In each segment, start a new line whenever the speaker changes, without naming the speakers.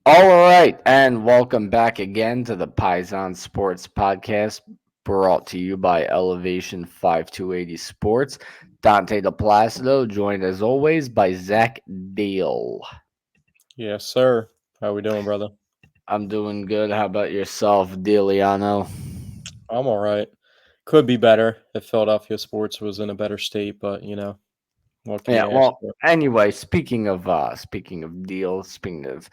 All right, and welcome back again to the Paisan Sports podcast, brought to you by Elevation 5280 Sports. Dante DePlacido, joined as always by Zach Deal.
Yes, sir. How we doing, brother?
I'm doing good. How about yourself, Deliano?
I'm all right. Could be better if Philadelphia sports was in a better state, but what can
Yeah,
you ask
well,
for?
anyway, speaking of deal, speaking of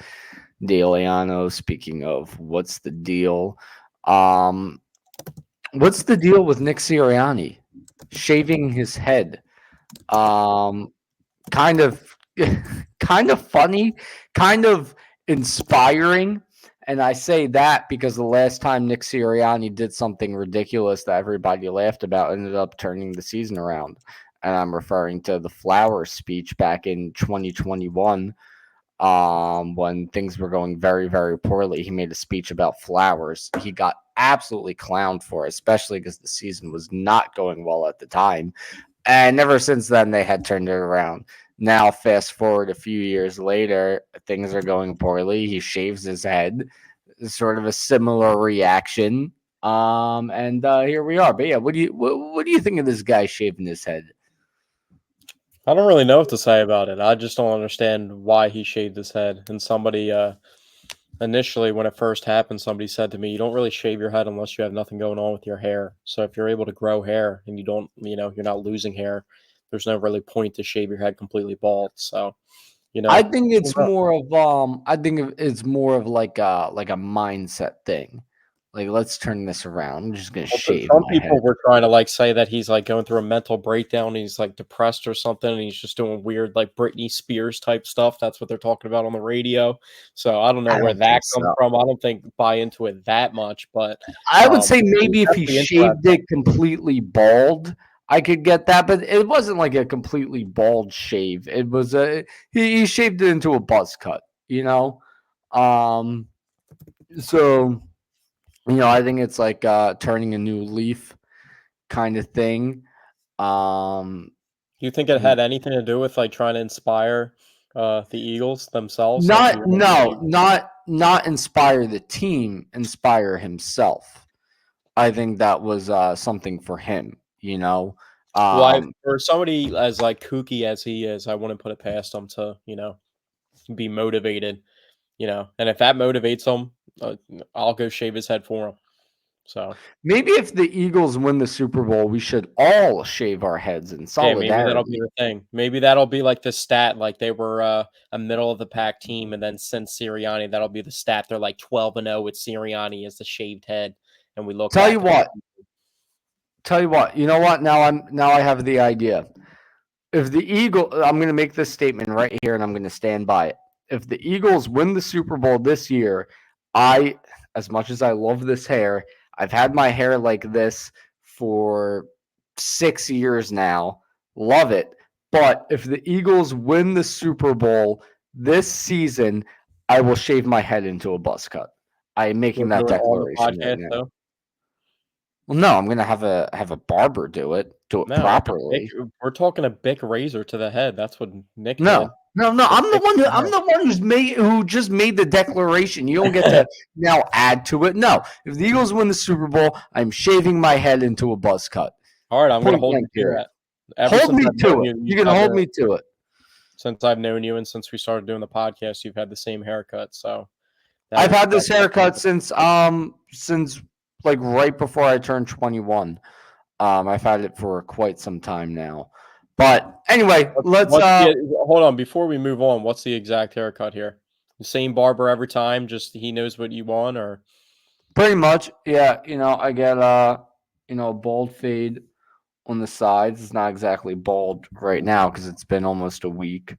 Deliano, speaking of what's the deal? Um, what's the deal with Nick Sirianni shaving his head? Um, kind of kind of funny, kind of inspiring. And I say that because the last time Nick Sirianni did something ridiculous that everybody laughed about ended up turning the season around. And I'm referring to the Flowers speech back in 2021, when things were going very, very poorly. He made a speech about Flowers. He got absolutely clowned for it, especially because the season was not going well at the time. And ever since then, they had turned it around. Now, fast forward a few years later, things are going poorly. He shaves his head, sort of a similar reaction. And here we are. But yeah, what do you think of this guy shaving his head?
I don't really know what to say about it. I just don't understand why he shaved his head. And somebody initially when it first happened, somebody said to me, "You don't really shave your head unless you have nothing going on with your hair. So if you're able to grow hair and you don't, you're not losing hair, there's no really point to shave your head completely bald." So, you
I
know,
think
I
it's
don't know.
more of it's more of like a mindset thing. Like, let's turn this around. I'm just gonna
Well,
shave
some
my head.
people were trying to say that he's going through a mental breakdown. And he's depressed or something, and he's just doing weird Britney Spears type stuff. That's what they're talking about on the radio. So I don't know
I
where
don't think
that comes
so.
from. I don't think buy into it that much, but
I would say
he's
maybe if he
definitely
shaved
interesting.
it completely bald, I could get that, but it wasn't like a completely bald shave. It was he shaved it into a buzz cut, you know. Um, so I think it's like turning a new leaf kind of thing. Um,
Do you think it had anything to do with trying to inspire the Eagles themselves? Like he
not
wanted to
no,
be
not inspire the team, inspire himself. I think that was something for him, you know.
Well,
Um,
for somebody as kooky as he is, I wouldn't put it past him to be motivated. And if that motivates him, I'll go shave his head for him. So,
Maybe if the Eagles win the Super Bowl, we should all shave our heads in
yeah, maybe that'll be
solidarity.
the thing. Maybe that'll be the stat, they were a middle of the pack team, and then since Sirianni, that'll be the stat. They're 12-0 with Sirianni as the shaved head, and we look
Tell you
back at the
what, tell you what. You know what? Now I have the idea. If the I'm going to make this statement right here, and I'm going to stand by it. If the Eagles win the Super Bowl this year, I, as much as I love this hair, I've had my hair like this for 6 years now. Love it. But if the Eagles win the Super Bowl this season, I will shave my head into a buzz cut. I am making
You'll
that
do it on the
declaration right
podcast,
now.
though.
Well, no, I'm gonna have a barber do it
No, Bic.
properly.
We're talking a Bic razor to the head. That's what Nick
No,
did.
no.
The
I'm the
Bic
one.
to the
I'm the one who just made the declaration. You don't get
head.
to now add to it. No, if the Eagles win the Super Bowl, I'm shaving my head into a buzz cut.
All right, I'm gonna
Point
hold you
blank
to
period.
that. Ever
Hold
since
me
I've
to
known
it.
you,
You
you've
can
had
hold
the
me to it.
since I've known you and since we started doing the podcast, you've had the same haircut. So
I've had
that
this haircut since like right before I turned 21. I've had it for quite some time now. But anyway, let's
what's the hold on before we move on? What's the exact haircut here? The same barber every time, just he knows what you want, or
pretty much, yeah. I get a bald fade on the sides. It's not exactly bald right now because it's been almost a week.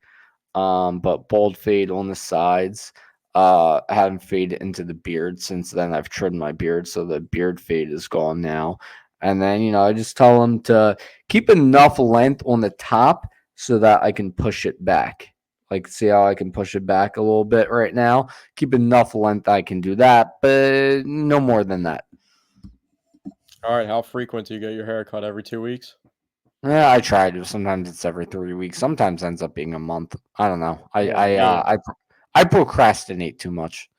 But bald fade on the sides. I haven't faded into the beard since then. I've trimmed my beard, so the beard fade is gone now. And then I just tell them to keep enough length on the top so that I can push it back. Like, see how I can push it back a little bit right now? Keep enough length I can do that, but no more than that.
all right, how frequent do you get your haircut? Every 2 weeks?
Yeah, I try to. Sometimes it's every 3 weeks. Sometimes ends up being a month. I don't know.
Oh man,
I procrastinate too much.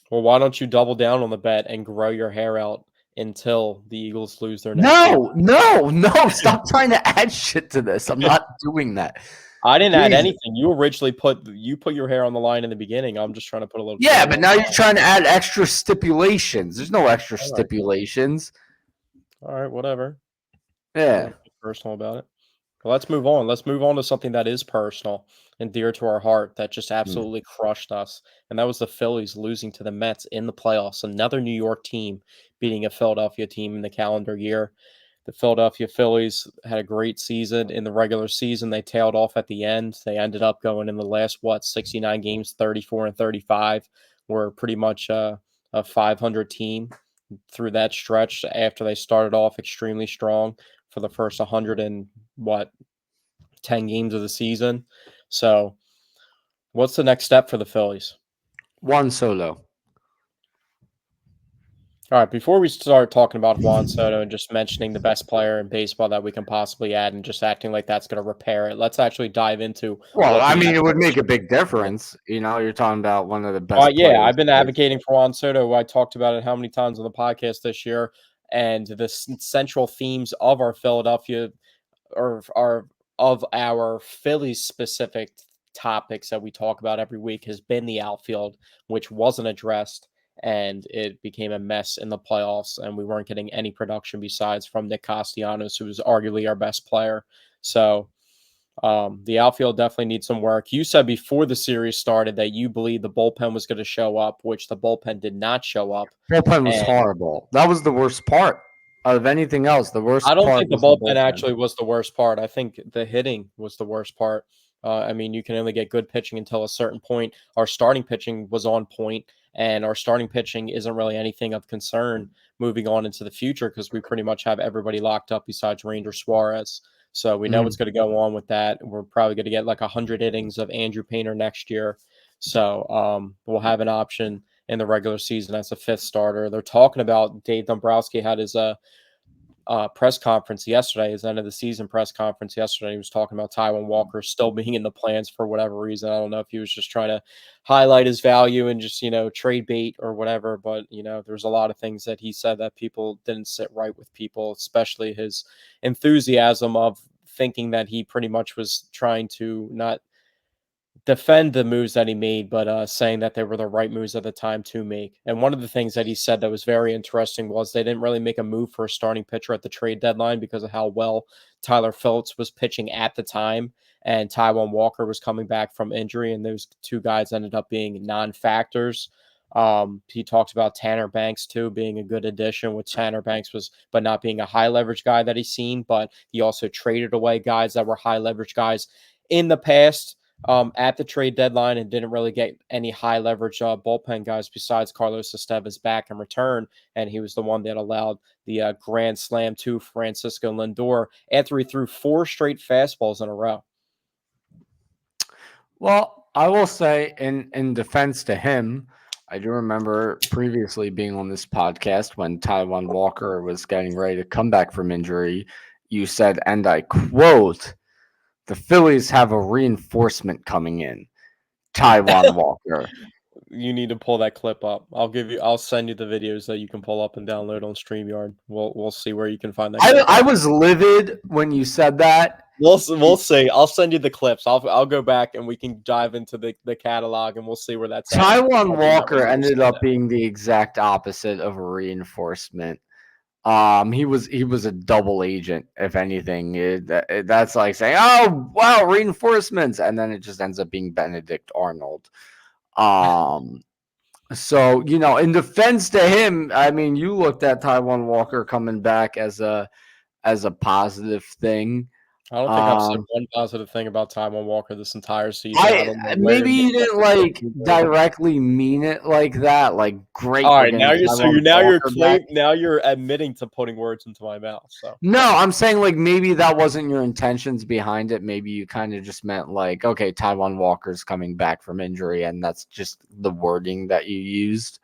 Well, why don't you double down on the bet and grow your hair out until the Eagles lose their next game?
No. Stop trying to add shit to this. I'm not doing that.
I didn't add
Jesus.
anything. You originally put your hair on the line in the beginning. I'm just trying to put a little
Yeah,
trim
but
on.
now you're trying to add extra stipulations. There's no extra
All right.
stipulations.
All right, whatever. I'm
Yeah.
not being personal about it. Well, let's move on. Let's move on to something that is personal and dear to our heart that just
Hmm.
absolutely crushed us. And that was the Phillies losing to the Mets in the playoffs. Another New York team beating a Philadelphia team in the calendar year. The Philadelphia Phillies had a great season in the regular season. They tailed off at the end. They ended up going in the last, 69 games, 34 and 35. Were pretty much a 500 team through that stretch after they started off extremely strong for the first 100 and 10 games of the season. So, what's the next step for the Phillies?
Juan Soto.
All right, before we start talking about Juan Soto and just mentioning the best player in baseball that we can possibly add and just acting like that's going to repair it, let's actually dive into
Well,
what
I
the
mean, it would
actual
make a big
issue is.
difference. You're talking about one of the best
Yeah, I've
players
been
in
advocating
baseball.
for Juan Soto. I talked about it how many times on the podcast this year, and the central themes of our Philadelphia or of our Phillies specific topics that we talk about every week has been the outfield, which wasn't addressed, and it became a mess in the playoffs, and we weren't getting any production besides from Nick Castellanos, who was arguably our best player. So the outfield definitely needs some work. You said before the series started that you believe the bullpen was going to show up, which the bullpen did not show up.
Bullpen was
And
horrible. That was the worst part. Out of anything else, the
I
worst
don't
part
think the
was the
bullpen
bullpen.
actually was the worst part. I think the hitting was the worst part. I mean, you can only get good pitching until a certain point. Our starting pitching was on point, and our starting pitching isn't really anything of concern moving on into the future because we pretty much have everybody locked up besides Ranger Suarez. So we know
Mm.
what's going to go on with that. We're probably going to get like 100 innings of Andrew Painter next year. So we'll have an option in the regular season as a fifth starter. They're talking about Dave Dombrowski had his press conference yesterday, his end of the season press conference yesterday. He was talking about Taiwan Walker still being in the plans for whatever reason. I don't know if he was just trying to highlight his value and just, trade bait or whatever. But, there's a lot of things that he said that people didn't sit right with people, especially his enthusiasm of thinking that he pretty much was trying to not defend the moves that he made, but saying that they were the right moves at the time to make. And one of the things that he said that was very interesting was they didn't really make a move for a starting pitcher at the trade deadline because of how well Tyler Phillips was pitching at the time, and Taiwan Walker was coming back from injury, and those two guys ended up being non-factors. He talked about Tanner Banks too being a good addition, with Tanner Banks but not being a high leverage guy that he's seen, but he also traded away guys that were high leverage guys in the past at the trade deadline and didn't really get any high leverage bullpen guys besides Carlos Estevez back in return. And he was the one that allowed the grand slam to Francisco Lindor after he threw 4 straight fastballs in a row.
Well, I will say, in defense to him, I do remember previously being on this podcast when Taiwan Walker was getting ready to come back from injury. You said, and I quote, "The Phillies have a reinforcement coming in, Taiwan Walker."
You need to pull that clip up. I'll send you the videos that you can pull up and download on StreamYard. We'll see where you can find that clip.
I was livid when you said that.
We'll see. I'll send you the clips. I'll go back and we can dive into the catalog and we'll see where that's at.
Taiwan Walker ended up being the exact opposite of a reinforcement. He was a double agent, if anything. That's like saying, "Oh, wow, reinforcements," and then it just ends up being Benedict Arnold. So in defense to him, I mean, you looked at Taiwan Walker coming back as a positive thing.
I don't think I've said one positive thing about Taiwan Walker this entire season. I don't know where
Maybe you didn't like directly mean it like that. Like, great.
All
We're
right,
getting
now
Taiwan Walker back.
now you're admitting to putting words into my mouth. So
No, I'm saying like maybe that wasn't your intentions behind it. Maybe you kind of just meant like, okay, Taiwan Walker's coming back from injury, and that's just the wording that you used.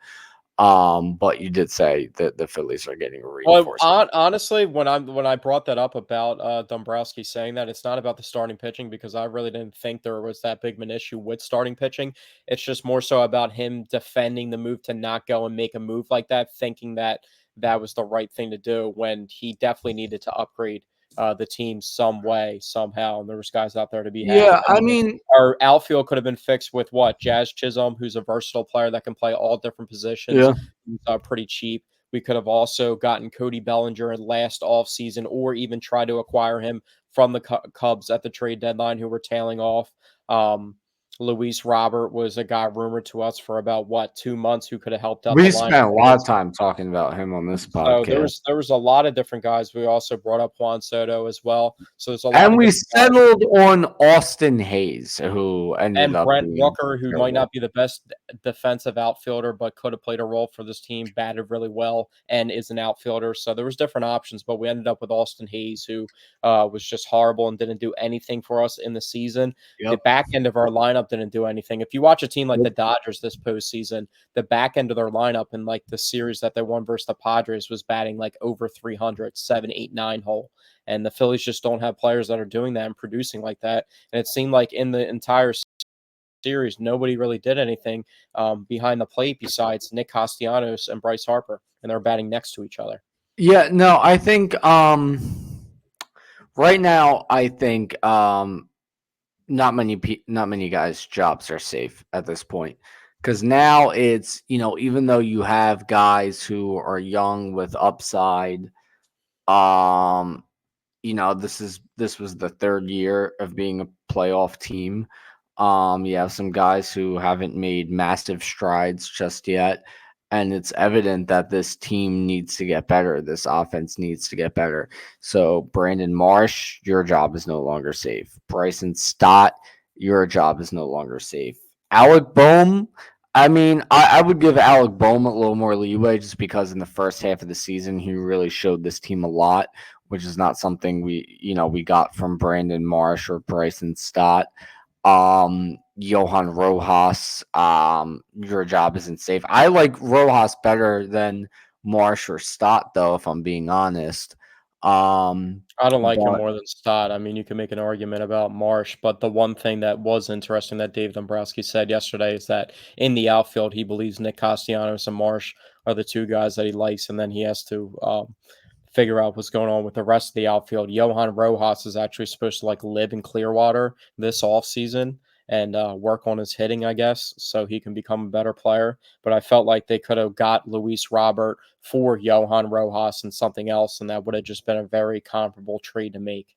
But you did say that the Phillies are getting a
Well,
reinforcement.
honestly, when I brought that up about Dombrowski saying that, it's not about the starting pitching because I really didn't think there was that big of an issue with starting pitching. It's just more so about him defending the move to not go and make a move like that, thinking that that was the right thing to do when he definitely needed to upgrade the team some way, somehow. And there was guys out there to be had.
Yeah,
I
I
mean,
mean,
our outfield could have been fixed with what? Jazz Chisholm, who's a versatile player that can play all different positions,
yeah.
who's pretty cheap. We could have also gotten Cody Bellinger in last offseason or even try to acquire him from the Cubs at the trade deadline who were tailing off. Um, Luis Robert was a guy rumored to us for about, 2 months who could have helped out the
We
lineup.
spent a lot of time talking about him on this
So
podcast.
there was a lot of different guys. We also brought up Juan Soto as well. So there's a lot
And
of
we
different guys.
settled on Austin Hayes, who ended
And
up
Brent
being
Rooker, who might
terrible.
not be the best defensive outfielder, but could have played a role for this team, batted really well, and is an outfielder. So there was different options, but we ended up with Austin Hayes, who was just horrible and didn't do anything for us in the season. The
Yep.
back end of our lineup didn't do anything. If you watch a team like the
Yep.
Dodgers this postseason, the back end of their lineup in like the series that they won versus the Padres was batting like over 300, 7, 8, 9 hole. And the Phillies just don't have players that are doing that and producing like that. And it seemed like in the entire series, nobody really did anything behind the plate besides Nick Castellanos and Bryce Harper, and they're batting next to each other.
Yeah, no, I think right now I think not many guys' jobs are safe at this point. Cuz now it's, even though you have guys who are young with upside, um this was the third year of being a playoff team. You have some guys who haven't made massive strides just yet, and it's evident that this team needs to get better. This offense needs to get better. So, Brandon Marsh, your job is no longer safe. Bryson Stott, your job is no longer safe. Alec Boehm, I mean, I would give Alec Boehm a little more leeway just because in the first half of the season he really showed this team a lot, which is not something we got from Brandon Marsh or Bryson Stott. Johan Rojas, your job isn't safe. I like Rojas better than Marsh or Stott, though, if I'm being honest. Um,
I don't like him
but
more than Stott. I mean, you can make an argument about Marsh, but the one thing that was interesting that Dave Dombrowski said yesterday is that in the outfield, he believes Nick Castellanos and Marsh are the two guys that he likes, and then he has to figure out what's going on with the rest of the outfield. Johan Rojas is actually supposed to like live in Clearwater this offseason and work on his hitting, I guess, so he can become a better player. But I felt like they could have got Luis Robert for Johan Rojas and something else, and that would have just been a very comparable trade to make.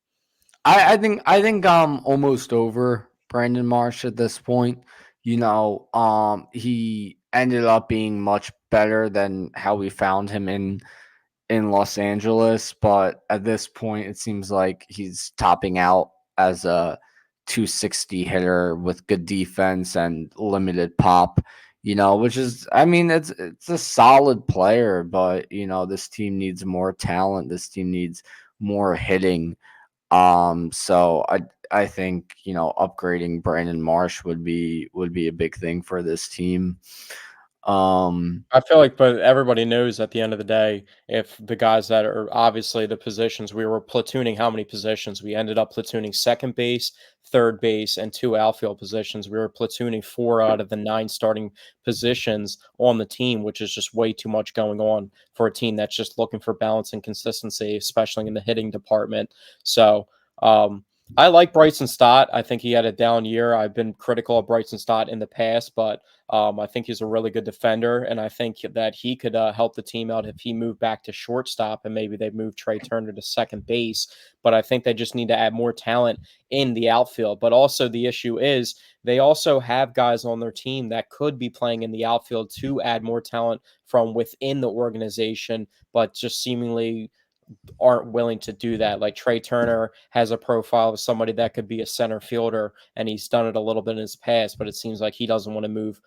I think I'm almost over Brandon Marsh at this point. He ended up being much better than how we found him in Los Angeles, but at this point, it seems like he's topping out as a 260 hitter with good defense and limited pop. Which is, I mean, it's a solid player, but this team needs more talent. This team needs more hitting. So I think upgrading Brandon Marsh would be a big thing for this team. Um,
I feel like, but everybody knows at the end of the day, if the guys that are obviously the positions we were platooning, how many positions we ended up platooning second base, third base, and two outfield positions. We were platooning 4 out of the 9 starting positions on the team, which is just way too much going on for a team that's just looking for balance and consistency, especially in the hitting department. So, I like Bryson Stott. I think he had a down year. I've been critical of Bryson Stott in the past, but I think he's a really good defender, and I think that he could help the team out if he moved back to shortstop and maybe they move Trey Turner to second base. But I think they just need to add more talent in the outfield. But also, the issue is they also have guys on their team that could be playing in the outfield to add more talent from within the organization, but just seemingly aren't willing to do that. Like Trey Turner has a profile of somebody that could be a center fielder, and he's done it a little bit in his past, but it seems like he doesn't want to move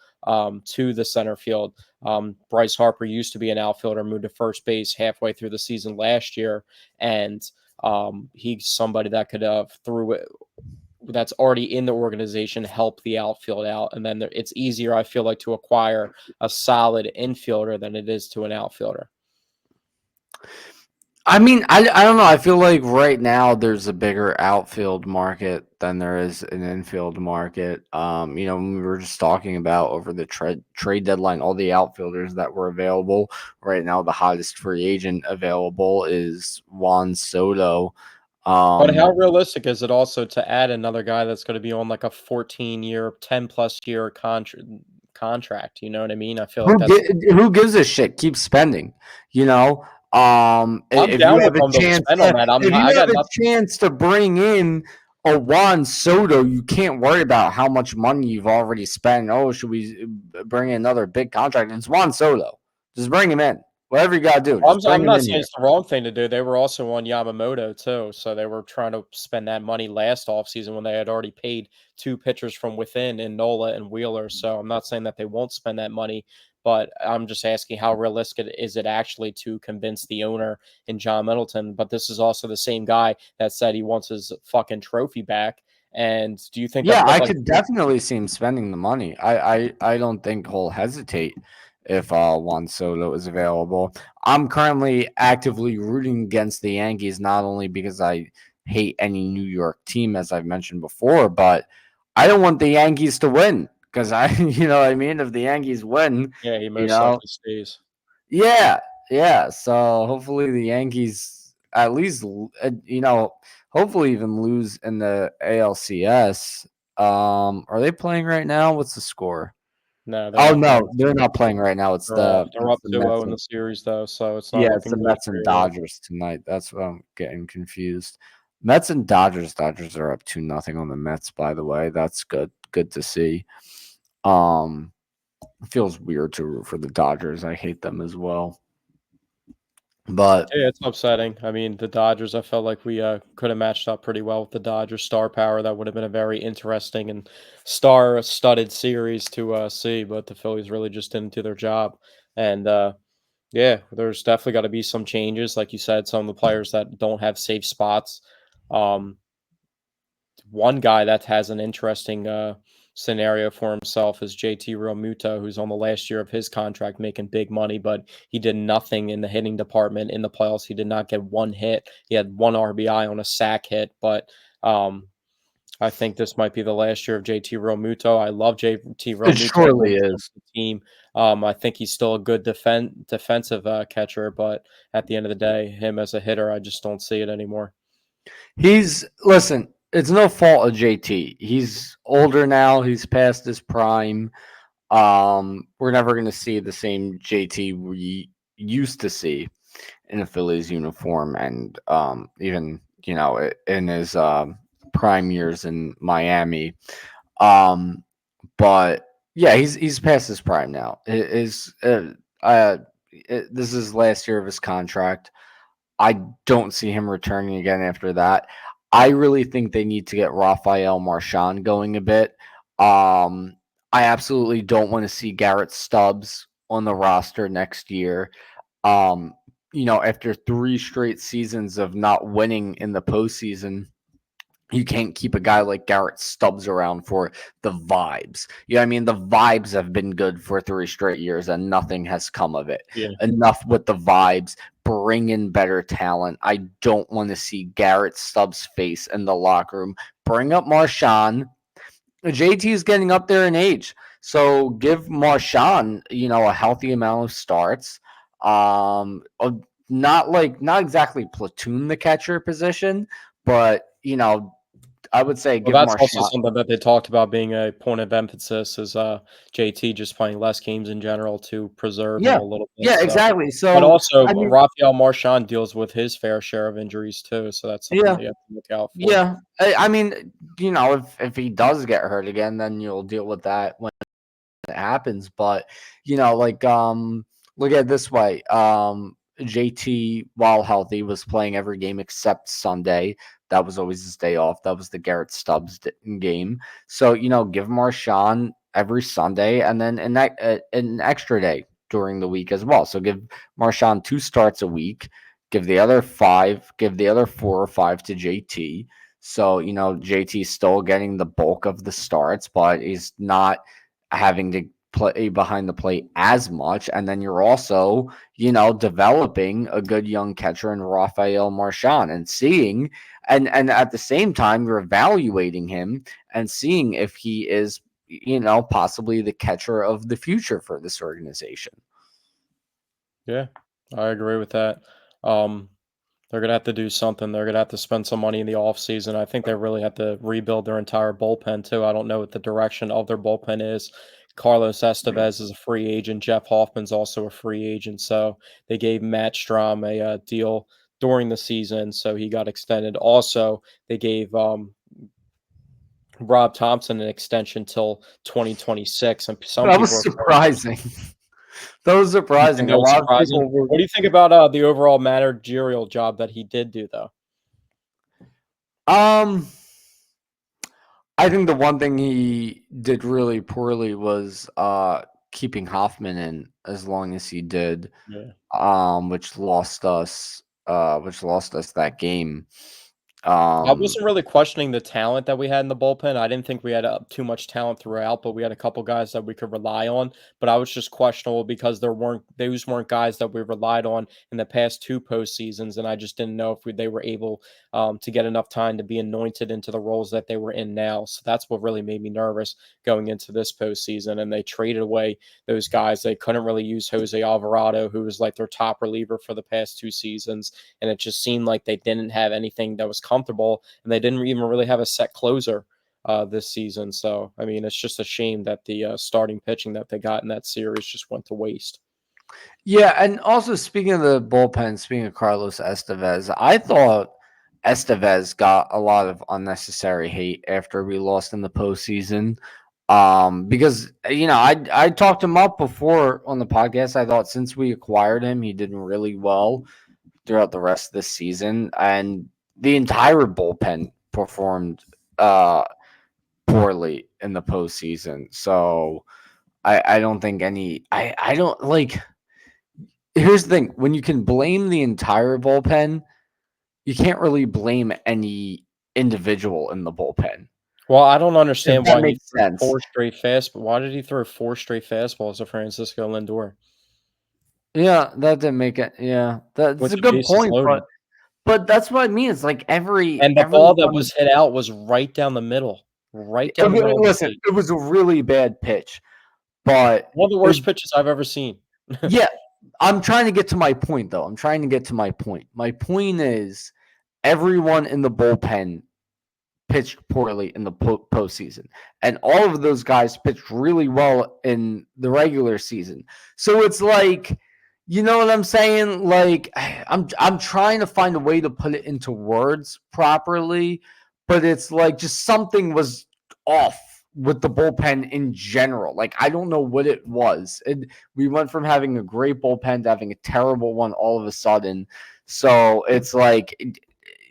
to the center field. Bryce Harper used to be an outfielder, moved to first base halfway through the season last year, and he's somebody that could through it that's already in the organization help the outfield out, and then it's easier, I feel like, to acquire a solid infielder than it is to an outfielder.
I mean, I don't know. I feel like right now there's a bigger outfield market than there is an infield market. When we were just talking about over the trade deadline, all the outfielders that were available right now, the hottest free agent available is Juan Soto.
But how
Um,
realistic is it also to add another guy that's going to be on like a 14-year, 10-plus year contract? You know what I mean? I feel like that's.
who gives a shit? Keep spending. You know,
I'm
if you
down with
have a
them to
chance,
spend on that.
if
I
you have
got
a
nothing.
chance to bring in a Juan Soto, you can't worry about how much money you've already spent. Oh, should we bring in another big contract? It's Juan Soto. Just bring him in. Whatever you got to do, just bring
I'm
him
not
in
saying
here.
it's the wrong thing to do. They were also on Yamamoto too, so they were trying to spend that money last offseason when they had already paid two pitchers from within in Nola and Wheeler. So I'm not saying that they won't spend that money, but I'm just asking how realistic is it actually to convince the owner in John Middleton? But this is also the same guy that said he wants his fucking trophy back. And do you think that
Yeah, I
like
could definitely see him spending the money. I don't think he'll hesitate if Juan Soto is available. I'm currently actively rooting against the Yankees, not only because I hate any New York team, as I've mentioned before, but I don't want the Yankees to win because you know what I mean? If the Yankees win,
yeah, he
you
most
know,
likely stays.
yeah, yeah. So hopefully the Yankees at least, hopefully even lose in the ALCS. Are they playing right now? What's the score?
No, they're
Oh
not playing
no,
this
they're
series.
not playing right now.
They're up 2-0 in the series though, so it's not
It's the
looking good
Mets
for
and
your Yankees.
Dodgers tonight. That's what I'm getting confused. Mets and Dodgers. Dodgers are up 2-0 on the Mets. By the way, that's good. Good to see. Um, it feels weird to root for the Dodgers. I hate them as well. But
Yeah, it's upsetting. I mean, the Dodgers, I felt like we could have matched up pretty well with the Dodgers star power. That would have been a very interesting and star-studded series to see, but the Phillies really just didn't do their job. And yeah, there's definitely got to be some changes, like you said, some of the players that don't have safe spots. Um, One guy that has an interesting scenario for himself is JT Realmuto, who's on the last year of his contract, making big money, but he did nothing in the hitting department in the playoffs. He did not get one hit. He had one RBI on a sac hit, but I think this might be the last year of JT Realmuto. I love JT
it
Realmuto. I hope
surely
he
is.
helps the team. I think he's still a good defensive catcher, but at the end of the day, him as a hitter, I just don't see it anymore.
Listen, it's no fault of JT. He's older now. He's past his prime. We're never going to see the same JT we used to see in a Phillies uniform, and even in his prime years in Miami. Um, but yeah, he's past his prime now. Uh, this is last year of his contract. I don't see him returning again after that. I really think they need to get Rafael Marchand going a bit. Um, I absolutely don't want to see Garrett Stubbs on the roster next year. Um, after 3 straight seasons of not winning in the postseason, you can't keep a guy like Garrett Stubbs around for the vibes. You know what I mean? The vibes have been good for 3 straight years and nothing has come of it.
Yeah.
Enough with the vibes. Bring in better talent. I don't want to see Garrett Stubbs' face in the locker room. Bring up Marchand. JT is getting up there in age. So give Marchand, a healthy amount of starts. Not exactly platoon the catcher position, but I would say
Well,
give
that's also
Marchand.
something that they talked about being a point of emphasis is JT just playing less games in general to preserve him
Yeah,
a little bit.
yeah,
So,
exactly.
but
So
also
I mean,
Rafael Marchand deals with his fair share of injuries too, so that's something
yeah,
that you have to look out for.
yeah. I mean, if he does get hurt again, then you'll deal with that when it happens. But look at it this way. JT, while healthy, was playing every game except Sunday. That was always his day off. That was the Garrett Stubbs game. So give Marchand every Sunday, and then an extra day during the week as well. So give Marchand 2 starts a week. Give the other 4 or 5 to JT. So, JT's still getting the bulk of the starts, but he's not having to play behind the plate as much. And then you're also, developing a good young catcher in Rafael Marchand and seeing, and at the same time, you're evaluating him and seeing if he is, possibly the catcher of the future for this organization.
Yeah, I agree with that. Um, they're gonna have to do something. They're gonna have to spend some money in the offseason. I think they really have to rebuild their entire bullpen too. I don't know what the direction of their bullpen is. Carlos Estevez is a free agent. Jeff Hoffman's also a free agent. So they gave Matt Strom a deal during the season, so he got extended. Also, they gave Rob Thompson an extension till 2026, and some
That
people
was
are saying
surprising. That was
you think
surprising.
that
A
was
lot of
surprising?
people were.
What do you think about the overall managerial job that he did do, though?
Um, I think the one thing he did really poorly was keeping Hoffman in as long as he did,
Yeah.
which lost us that game.
I
Um,
wasn't really questioning the talent that we had in the bullpen. I didn't think we had too much talent throughout, but we had a couple guys that we could rely on. But I was just questionable because those weren't guys that we relied on in the past two postseasons, and I just didn't know if they were able to get enough time to be anointed into the roles that they were in now. So that's what really made me nervous going into this postseason. And they traded away those guys. They couldn't really use Jose Alvarado, who was like their top reliever for the past two seasons, and it just seemed like they didn't have anything that was comfortable, and they didn't even really have a set closer this season. So, I mean, it's just a shame that the starting pitching that they got in that series just went to waste.
yeah, and also speaking of the bullpen, speaking of Carlos Estevez, I thought Estevez got a lot of unnecessary hate after we lost in the postseason. Because I talked him up before on the podcast. I thought since we acquired him, he did really well throughout the rest of the season, and the entire bullpen performed poorly in the postseason. So I don't think I don't like. Here's the thing: when you can blame the entire bullpen, you can't really blame any individual in the bullpen.
Well, I don't
If
understand
that
why he
makes
threw
sense.
four straight fastballs. Why did he throw four straight fastballs to Francisco Lindor
Yeah, that didn't make it. Yeah, that's
with
a
the
good
bases
point.
loaded?
But that's what I mean. It's like
And the ball that
everyone.
was hit out was right down the middle of the
Listen,
plate.
it was a really bad pitch, but
One of the
it,
worst pitches I've ever seen.
yeah, I'm trying to get to my point though. I'm trying to get to my point. My point is everyone in the bullpen pitched poorly in the postseason, and all of those guys pitched really well in the regular season. So it's like, you know what I'm saying? Like, I'm trying to find a way to put it into words properly, but it's like just something was off with the bullpen in general. Like, I don't know what it was. We went from having a great bullpen to having a terrible one all of a sudden. So it's like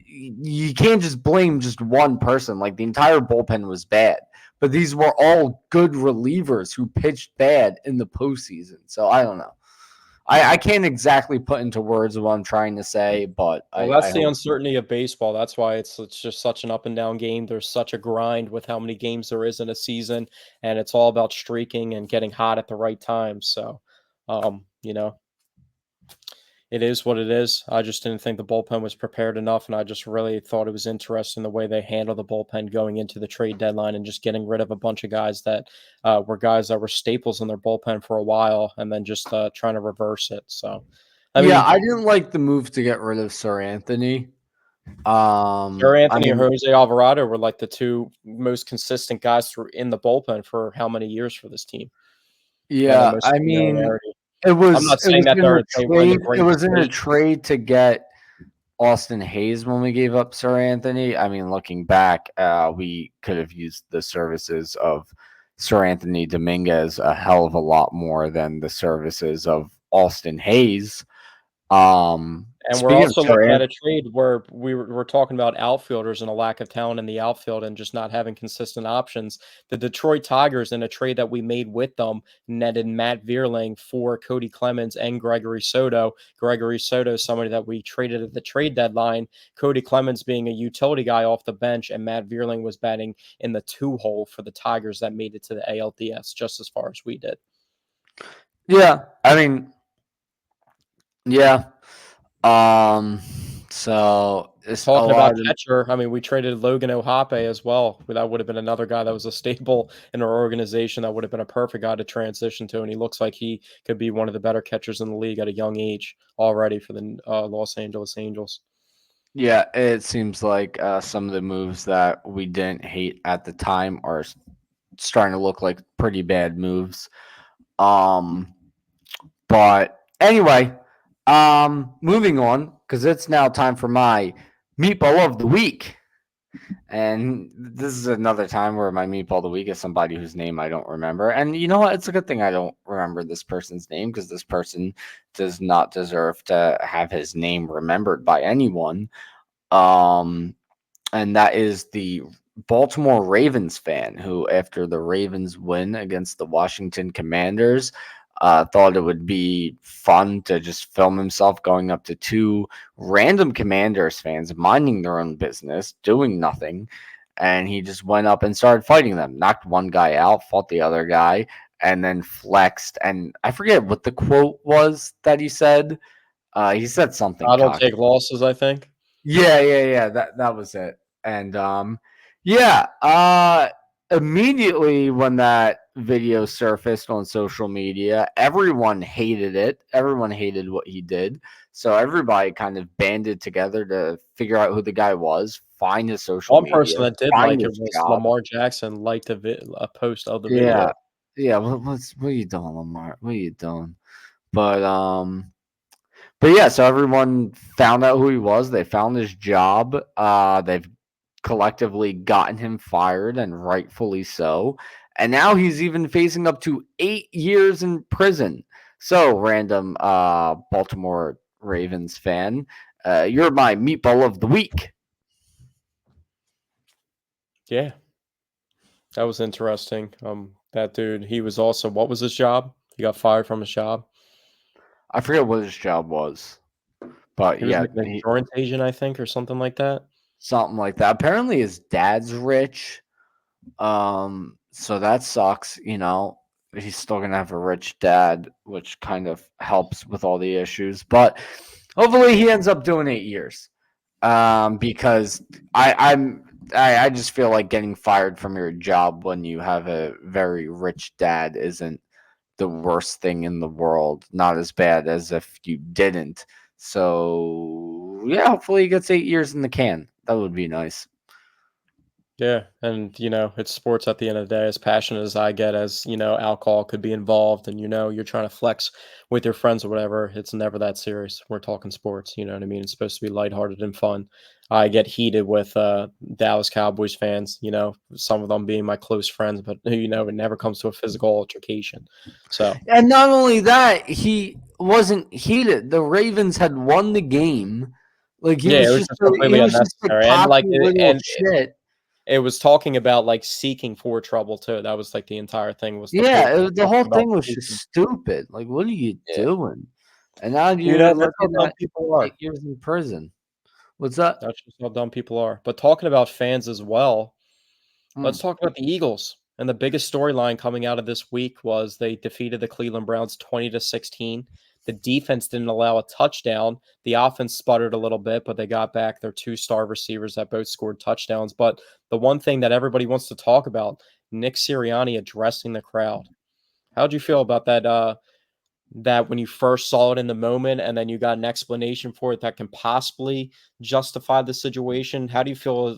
you can't just blame just one person. Like the entire bullpen was bad, but these were all good relievers who pitched bad in the postseason. So I don't know. I can't exactly put into words what I'm trying to say, but
Well,
I
that's the
hope.
uncertainty of baseball. That's why it's just such an up and down game. There's such a grind with how many games there is in a season, and it's all about streaking and getting hot at the right time. So, you know, it is what it is. I just didn't think the bullpen was prepared enough, and I just really thought it was interesting the way they handled the bullpen going into the trade deadline and just getting rid of a bunch of guys that were guys that were staples in their bullpen for a while, and then just trying to reverse it. So, I
Yeah,
mean,
I didn't like the move to get rid of Sir Anthony.
Sir
I
Anthony or
mean,
Jose Alvarado were like the two most consistent guys in the bullpen for how many years for this team, and
yeah,
almost
I mean,
familiarity.
it
I'm
was
not
it
saying
was
that
in a
they were in the
trade. It
greatest
was in a
shape.
trade to get Austin Hayes when we gave up Sir Anthony. I mean, looking back, we could have used the services of Sir Anthony Dominguez a hell of a lot more than the services of Austin Hayes.
And we're
Speaking of
also looking at
Sir,
a trade where we're talking about outfielders and a lack of talent in the outfield and just not having consistent options. The Detroit Tigers, in a trade that we made with them, netted Matt Vierling for Cody Clemens and Gregory Soto. Gregory Soto is somebody that we traded at the trade deadline. Cody Clemens being a utility guy off the bench, and Matt Vierling was batting in the two hole for the Tigers that made it to the ALDS just as far as we did.
yeah, I mean, yeah. So it's a
Talking
lot
about
of them.
catcher, I mean, we traded Logan Ohape as well. That would have been another guy that was a staple in our organization that would have been a perfect guy to transition to, and he looks like he could be one of the better catchers in the league at a young age already for the Los Angeles Angels.
Yeah, it seems like some of the moves that we didn't hate at the time are starting to look like pretty bad moves. Um, but anyway, moving on because it's now time for my meatball of the week. And this is another time where my meatball of the week is somebody whose name I don't remember. And you know what? It's a good thing I don't remember this person's name because this person does not deserve to have his name remembered by anyone. Um, and that is the Baltimore Ravens fan who, after the Ravens win against the Washington Commanders, thought it would be fun to just film himself going up to two random Commanders fans minding their own business, doing nothing. And he just went up and started fighting them, knocked one guy out, fought the other guy, and then flexed. And I forget what the quote was that he said. He said something
I don't
cocky.
take losses, I think.
Yeah. That was it. And yeah, immediately when that video surfaced on social media, everyone hated it. Everyone hated what he did. So everybody kind of banded together to figure out who the guy was, find his social
One
media,
person that did
find
like it
his
was
job.
Lamar Jackson liked a post of the
Yeah.
video.
Yeah, what are you doing, Lamar? What are you doing? But but yeah, so everyone found out who he was. They found his job. They've collectively gotten him fired, and rightfully so. And now he's even facing up to 8 years in prison. So, random Baltimore Ravens fan, you're my meatball of the week.
Yeah, that was interesting. That dude, he was also, what was his job? He got fired from his job.
I forget what his job was, but
He was
yeah,
like an insurance agent, I think, or something like that.
something like that. Apparently, his dad's rich. So that sucks, you know. He's still gonna have a rich dad, which kind of helps with all the issues. But hopefully he ends up doing 8 years. Because I just feel like getting fired from your job when you have a very rich dad isn't the worst thing in the world. Not as bad as if you didn't. So yeah, hopefully he gets 8 years in the can. That would be nice.
Yeah, and it's sports at the end of the day. As passionate as I get, as alcohol could be involved, and you're trying to flex with your friends or whatever. It's never that serious. We're talking sports. You know what I mean? It's supposed to be lighthearted and fun. I get heated with Dallas Cowboys fans. Some of them being my close friends, but it never comes to a physical altercation. So
And not only that, he wasn't heated. The Ravens had won the game. Like
yeah, it was just
he
completely
was just a
unnecessary, and
cocky little shit.
it was talking about like seeking for trouble too. That was like the entire thing was the post
Yeah,
was
the whole
talking about
thing was just
seeking.
stupid. Like, what are you
Yeah.
doing? And now you're
That's how
looking
dumb
at
people
eight
are.
years in prison. What's that?
That's just how dumb people are. But talking about fans as well, let's
Mm.
talk about the Eagles. And the biggest storyline coming out of this week was they defeated the Cleveland Browns 20-16. The defense didn't allow a touchdown. The offense sputtered a little bit, but they got back their two star receivers that both scored touchdowns. But the one thing that everybody wants to talk about, Nick Sirianni addressing the crowd. How'd you feel about that when you first saw it in the moment and then you got an explanation for it that can possibly justify the situation? How do you feel?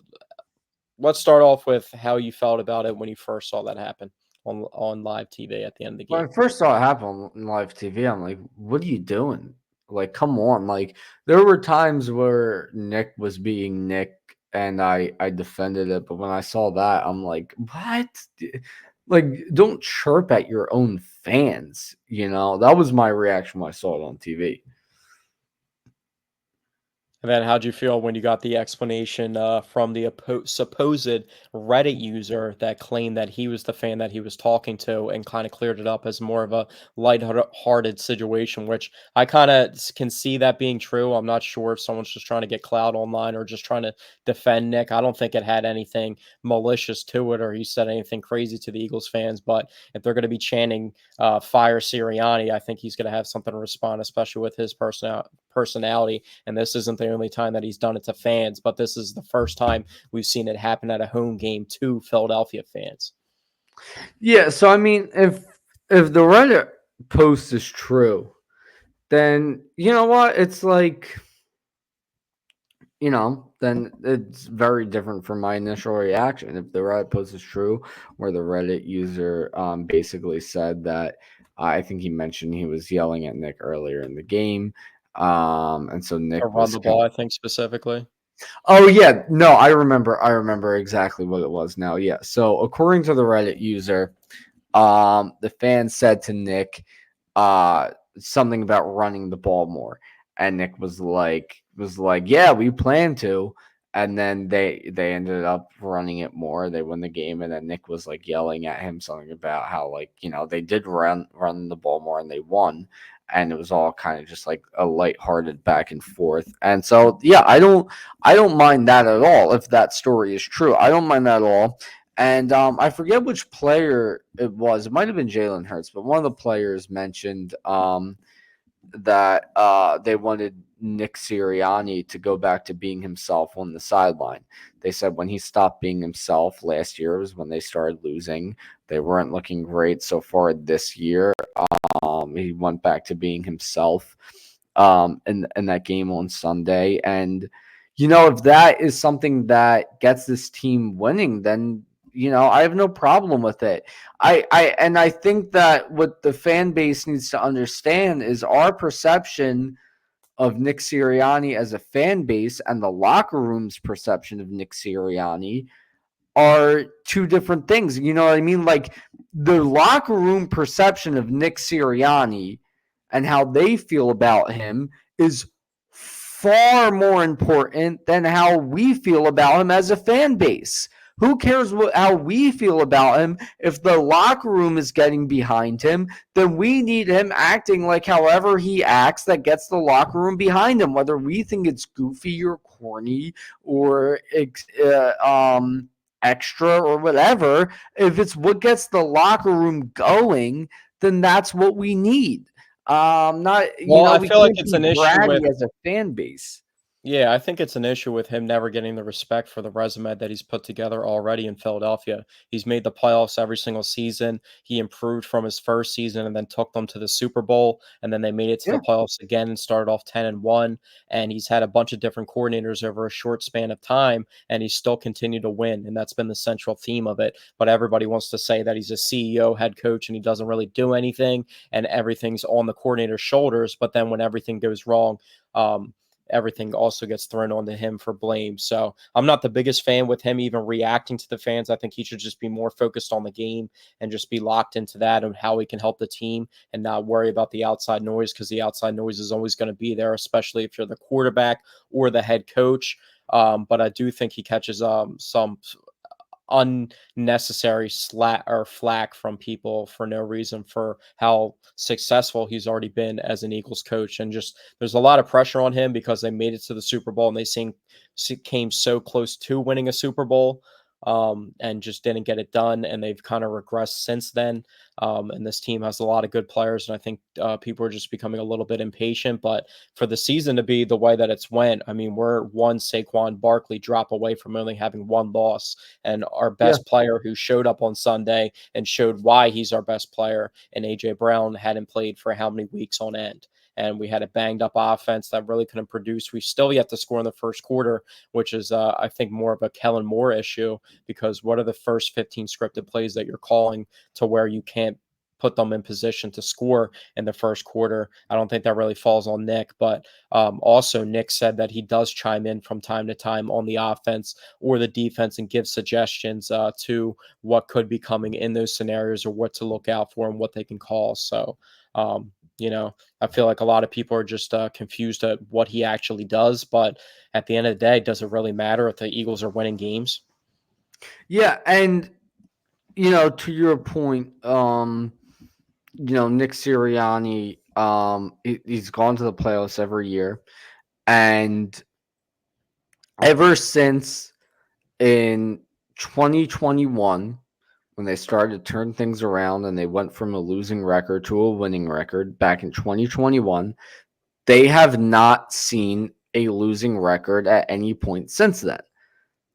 Let's start off with how you felt about it when you first saw that happen on live TV at the end of the
When
game.
I first saw it happen on live TV, I'm like, what are you doing? Like, come on. Like, there were times where Nick was being Nick and I defended it, but when I saw that, I'm like, what? Like, don't chirp at your own fans, you know? That was my reaction when I saw it on TV.
And then how'd you feel when you got the explanation from the supposed Reddit user that claimed that he was the fan that he was talking to and kind of cleared it up as more of a lighthearted situation, which I kind of can see that being true. I'm not sure if someone's just trying to get clout online or just trying to defend Nick. I don't think it had anything malicious to it or he said anything crazy to the Eagles fans. But if they're going to be chanting fire Sirianni, I think he's going to have something to respond, especially with his personality. And this isn't the only time that he's done it to fans, but this is the first time we've seen it happen at a home game to Philadelphia fans.
Yeah, so I mean, if the Reddit post is true, then you know what? It's like, then it's very different from my initial reaction. If the Reddit post is true, where the Reddit user basically said that I think he mentioned he was yelling at Nick earlier in the game, and so
To
Nick
run
was
the ball, I think specifically.
Oh yeah, no, I remember exactly what it was now. Yeah. So according to the Reddit user, the fan said to Nick something about running the ball more. And Nick was like, "Yeah, we plan to." And then they ended up running it more. They won the game, and then Nick was like yelling at him something about how, like, they did run the ball more and they won. And it was all kind of just like a lighthearted back and forth. And so yeah, I don't mind that at all if that story is true. I don't mind that at all. And I forget which player it was. It might have been Jalen Hurts, but one of the players mentioned that they wanted Nick Sirianni to go back to being himself on the sideline. They said when he stopped being himself last year was when they started losing. They weren't looking great so far this year. He went back to being himself in that game on Sunday. And, if that is something that gets this team winning, then I have no problem with it. I think that what the fan base needs to understand is our perception of Nick Sirianni as a fan base and the locker room's perception of Nick Sirianni are two different things. You know what I mean? Like the locker room perception of Nick Sirianni and how they feel about him is far more important than how we feel about him as a fan base. Who cares how we feel about him? If the locker room is getting behind him, then we need him acting like however he acts that gets the locker room behind him, whether we think it's goofy or corny or extra or whatever. If it's what gets the locker room going, then that's what we need. Not
Well, I
we
feel like
can't
it's
be
an issue with
bratty as a fan base.
Yeah, I think it's an issue with him never getting the respect for the resume that he's put together already in Philadelphia. He's made the playoffs every single season. He improved from his first season and then took them to the Super Bowl, and then they made it to
Yeah,
the playoffs again and started off 10-1. And he's had a bunch of different coordinators over a short span of time, and he's still continued to win. And that's been the central theme of it. But everybody wants to say that he's a CEO, head coach, and he doesn't really do anything, and everything's on the coordinator's shoulders. But then when everything goes wrong, everything also gets thrown onto him for blame. So I'm not the biggest fan with him even reacting to the fans. I think he should just be more focused on the game and just be locked into that and how he can help the team and not worry about the outside noise, because the outside noise is always going to be there, especially if you're the quarterback or the head coach. But I do think he catches some unnecessary slack or flack from people for no reason for how successful he's already been as an Eagles coach. And just there's a lot of pressure on him because they made it to the Super Bowl and came so close to winning a Super Bowl, and just didn't get it done. And they've kind of regressed since then. And this team has a lot of good players. And I think people are just becoming a little bit impatient. But for the season to be the way that it's went, I mean, we're one Saquon Barkley drop away from only having one loss. And our
yeah,
best player who showed up on Sunday and showed why he's our best player, and A.J. Brown hadn't played for how many weeks on end. And we had a banged up offense that really couldn't produce. We still yet to score in the first quarter, which is, I think, more of a Kellen Moore issue, because what are the first 15 scripted plays that you're calling to where you can't put them in position to score in the first quarter? I don't think that really falls on Nick, but also Nick said that he does chime in from time to time on the offense or the defense and give suggestions to what could be coming in those scenarios or what to look out for and what they can call. So I feel like a lot of people are just confused at what he actually does. But at the end of the day, does it really matter if the Eagles are winning games?
Yeah, and to your point, Nick Sirianni, he's gone to the playoffs every year, and ever since in 2021, when they started to turn things around and they went from a losing record to a winning record back in 2021, they have not seen a losing record at any point since then.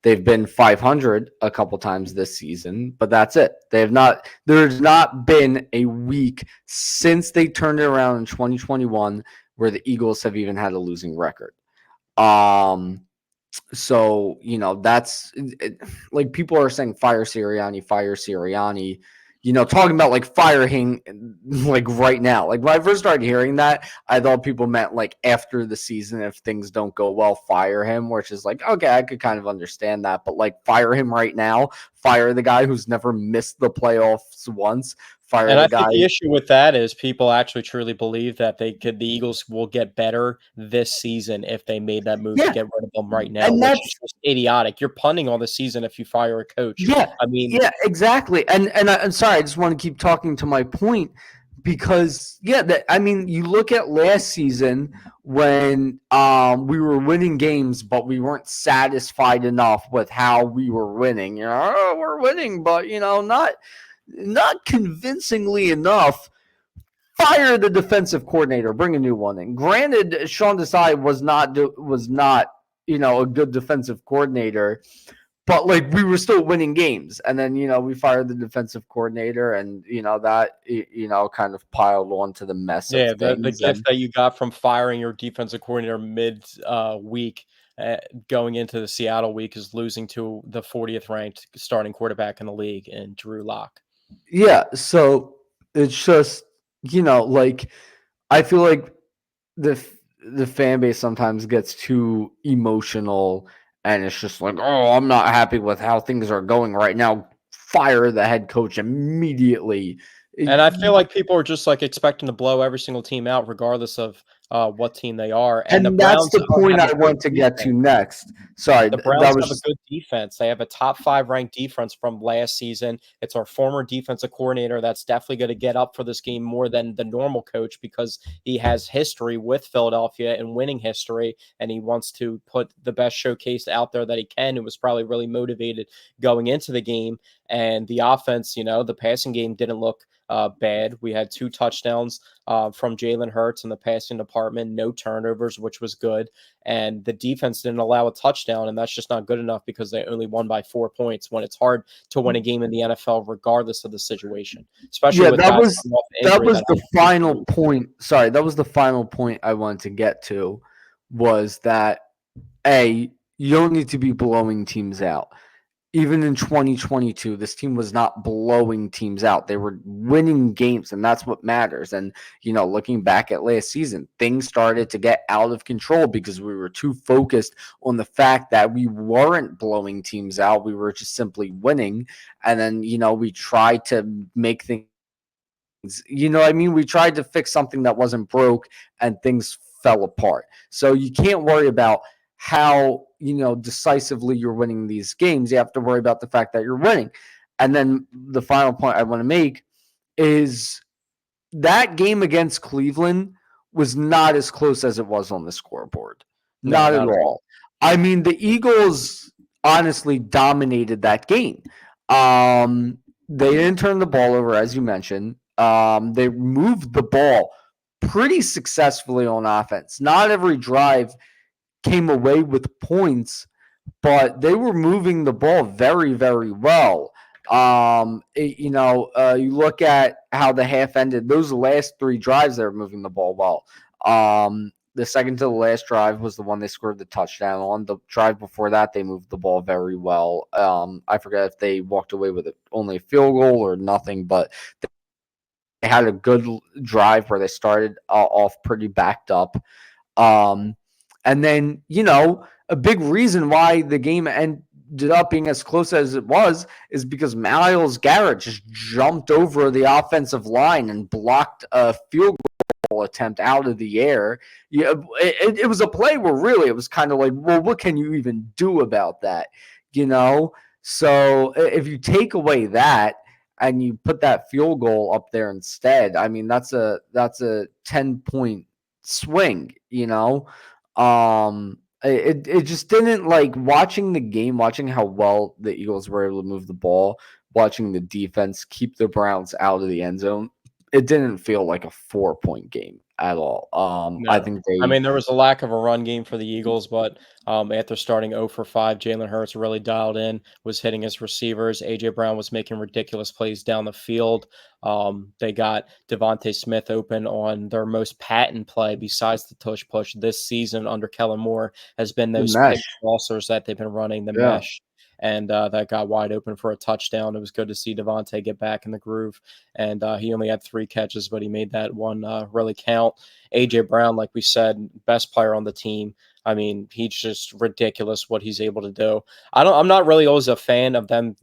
They've been 500 a couple times this season, but that's it. There's not been a week since they turned it around in 2021 where the Eagles have even had a losing record. So, that's like people are saying fire Sirianni, fire Sirianni. Talking about like firing like right now. Like when I first started hearing that, I thought people meant like after the season, if things don't go well, fire him, which is like, okay, I could kind of understand that. But like fire him right now, fire the guy who's never missed the playoffs once, fire
And
the
I
guy.
think the issue with that is people actually truly believe that the Eagles will get better this season if they made that move to
Yeah.
get rid of them right now,
And
which
that's
is just idiotic. You're punting on the season if you fire a coach.
Yeah,
I mean,
yeah, exactly. I'm sorry, I just want to keep talking to my point because you look at last season when we were winning games, but we weren't satisfied enough with how we were winning. We're winning, but not convincingly enough. Fire the defensive coordinator, bring a new one in. Granted, Sean Desai was not a good defensive coordinator, but like we were still winning games, and then we fired the defensive coordinator, and that kind of piled on to the mess of
yeah, the
things.
gift
And
that you got from firing your defensive coordinator mid week going into the Seattle week is losing to the 40th ranked starting quarterback in the league in Drew Lock.
yeah, so it's just like I feel like the the fan base sometimes gets too emotional, and it's just like, oh, I'm not happy with how things are going right now. Fire the head coach immediately.
And I feel like people are just like expecting to blow every single team out, regardless of what team they are. And the
And that's
Browns
the point
have a
I
good
want to get to
defense.
next. Sorry,
The
that
Browns
was
have a
just
good defense. They have a top 5 ranked defense from last season. It's our former defensive coordinator that's definitely going to get up for this game more than the normal coach because he has history with Philadelphia and winning history, and he wants to put the best showcase out there that he can. It was probably really motivated going into the game. And the offense, the passing game didn't look bad. We had 2 touchdowns from Jalen Hurts in the passing department, no turnovers, which was good. And the defense didn't allow a touchdown, and that's just not good enough because they only won by 4 points when it's hard to win a game in the NFL regardless of the situation, especially
yeah,
with
that
guys
was
coming off
that
injury
was
that
the
have
final
injury.
point. Sorry, that was the final point I wanted to get to was that you don't need to be blowing teams out. Even in 2022, this team was not blowing teams out. They were winning games, and that's what matters. And, looking back at last season, things started to get out of control because we were too focused on the fact that we weren't blowing teams out. We were just simply winning. And then, we tried to make things, we tried to fix something that wasn't broke and things fell apart. So you can't worry about how decisively you're winning these games. You have to worry about the fact that you're winning. And then the final point I want to make is that game against Cleveland was not as close as it was on the scoreboard.
No,
Not at
not at all.
all. I mean, the Eagles honestly dominated that game. They didn't turn the ball over, as you mentioned. They moved the ball pretty successfully on offense. Not every drive came away with points, but they were moving the ball very, very well. You look at how the half ended. Those last 3 drives, they were moving the ball well. The second to the last drive was the one they scored the touchdown on. The drive before that, they moved the ball very well. I forget if they walked away with only a field goal or nothing, but they had a good drive where they started off pretty backed up. Um, and then, a big reason why the game ended up being as close as it was is because Myles Garrett just jumped over the offensive line and blocked a field goal ball attempt out of the air. Yeah, it was a play where really it was kind of like, well, what can you even do about that? You know? So if you take away that and you put that field goal up there instead, I mean that's a 10-point swing, you know? It just didn't like watching the game, watching how well the Eagles were able to move the ball, watching the defense keep the Browns out of the end zone. It didn't feel like a 4-point game at all. I
No.
think
I
they
mean, there was a lack of a run game for the Eagles, but after starting 0 for 5, Jalen Hurts really dialed in, was hitting his receivers. A.J. Brown was making ridiculous plays down the field. They got Devontae Smith open on their most patent play besides the tush push this season under Kellen Moore has been
the
those pick
mesh.
crossers that they've been running, the
Yeah.
mesh. And that got wide open for a touchdown. It was good to see Devontae get back in the groove. And he only had 3 catches, but he made that one really count. AJ Brown, like we said, best player on the team. I mean, he's just ridiculous what he's able to do. I'm not really always a fan of them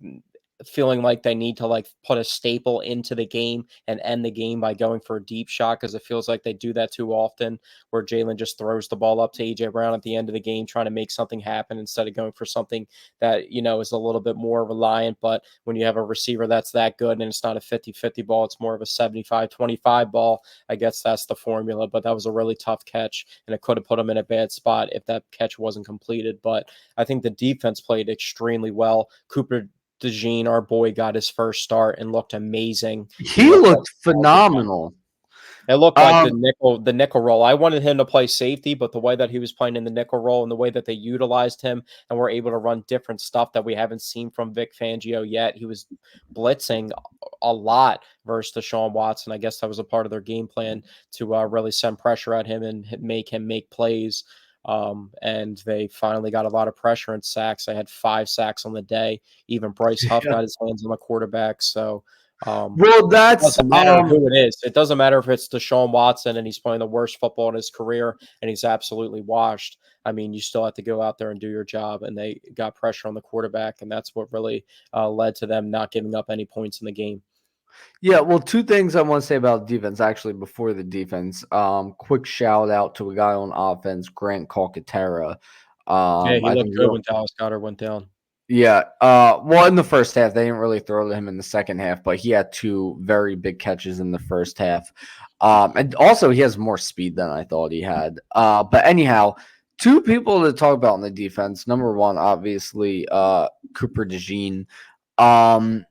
feeling like they need to like put a staple into the game and end the game by going for a deep shot because it feels like they do that too often where Jalen just throws the ball up to AJ Brown at the end of the game trying to make something happen instead of going for something that is a little bit more reliant. But when you have a receiver that's that good and it's not a 50-50 ball, it's more of a 75-25 ball. I guess that's the formula, but that was a really tough catch and it could have put him in a bad spot if that catch wasn't completed. But I think the defense played extremely well. Cooper DeJean, our boy, got his first start and looked amazing. He
He
looked like
looked phenomenal.
it looked like
Um,
the nickel role. I wanted him to play safety, but the way that he was playing in the nickel role and the way that they utilized him and were able to run different stuff that we haven't seen from Vic Fangio yet. He was blitzing a lot versus Deshaun Watson. I guess that was a part of their game plan to really send pressure at him and make him make plays. And they finally got a lot of pressure and sacks. They had 5 sacks on the day. Even Bryce Huff got his hands on the quarterback. So
well,
it
that's
doesn't matter who it is. It doesn't matter if it's Deshaun Watson and he's playing the worst football in his career and he's absolutely washed. I mean, you still have to go out there and do your job. And they got pressure on the quarterback, and that's what really led to them not giving up any points in the game.
yeah. Well, 2 things I want to say about defense. Actually, before the defense, quick shout out to a guy on offense, Grant Calcaterra.
Yeah, he
I
looked
think
good when Dallas Goedert went down.
yeah. Well, in the first half, they didn't really throw to him in the second half, but he had 2 very big catches in the first half. And also he has more speed than I thought he had. But anyhow, 2 people to talk about in the defense. Number 1, obviously, Cooper DeJean. Um,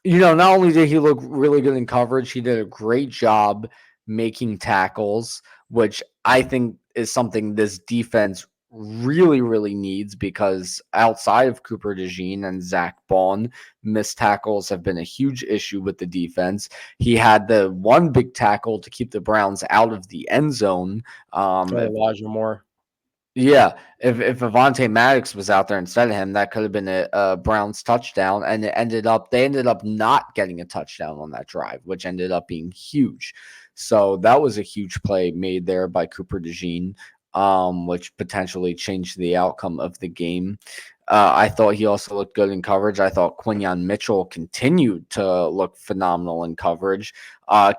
not only did he look really good in coverage, he did a great job making tackles, which I think is something this defense really, really needs because outside of Cooper DeJean and Zach Bond, missed tackles have been a huge issue with the defense. He had the one big tackle to keep the Browns out of the end zone.
Elijah Moore.
Yeah, if Avonte Maddox was out there instead of him, that could have been a Browns touchdown, and they ended up not getting a touchdown on that drive, which ended up being huge. So that was a huge play made there by Cooper DeJean, which potentially changed the outcome of the game. I thought he also looked good in coverage. I thought Quinyon Mitchell continued to look phenomenal in coverage.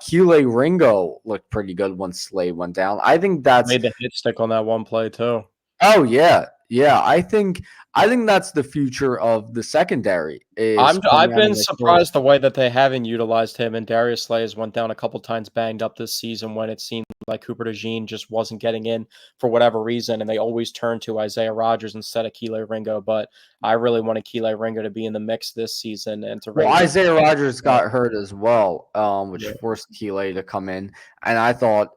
Keeley Ringo looked pretty good once Slade went down. I think that's
Made the hit stick on that one play too.
Oh yeah, yeah. I think that's the future of the secondary is
I've
Quinyon
been
Mitchell.
surprised the way that they haven't utilized him. And Darius Slay has went down a couple times banged up this season when it seemed like Cooper DeJean just wasn't getting in for whatever reason, and they always turn to Isaiah Rodgers instead of Keeley Ringo. But I really wanted Keeley Ringo to be in the mix this season and to
Well,
raise his.
Isaiah Rodgers got hurt as well, which
Yeah.
forced Keeley to come in. And I thought,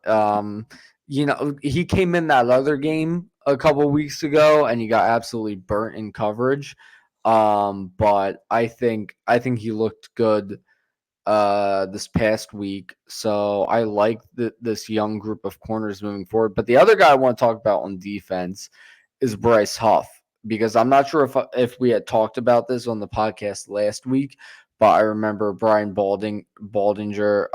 he came in that other game a couple weeks ago, and he got absolutely burnt in coverage. But I think he looked good this past week. So I like this young group of corners moving forward. But the other guy I want to talk about on defense is Bryce Huff because I'm not sure if we had talked about this on the podcast last week, but I remember Brian Baldinger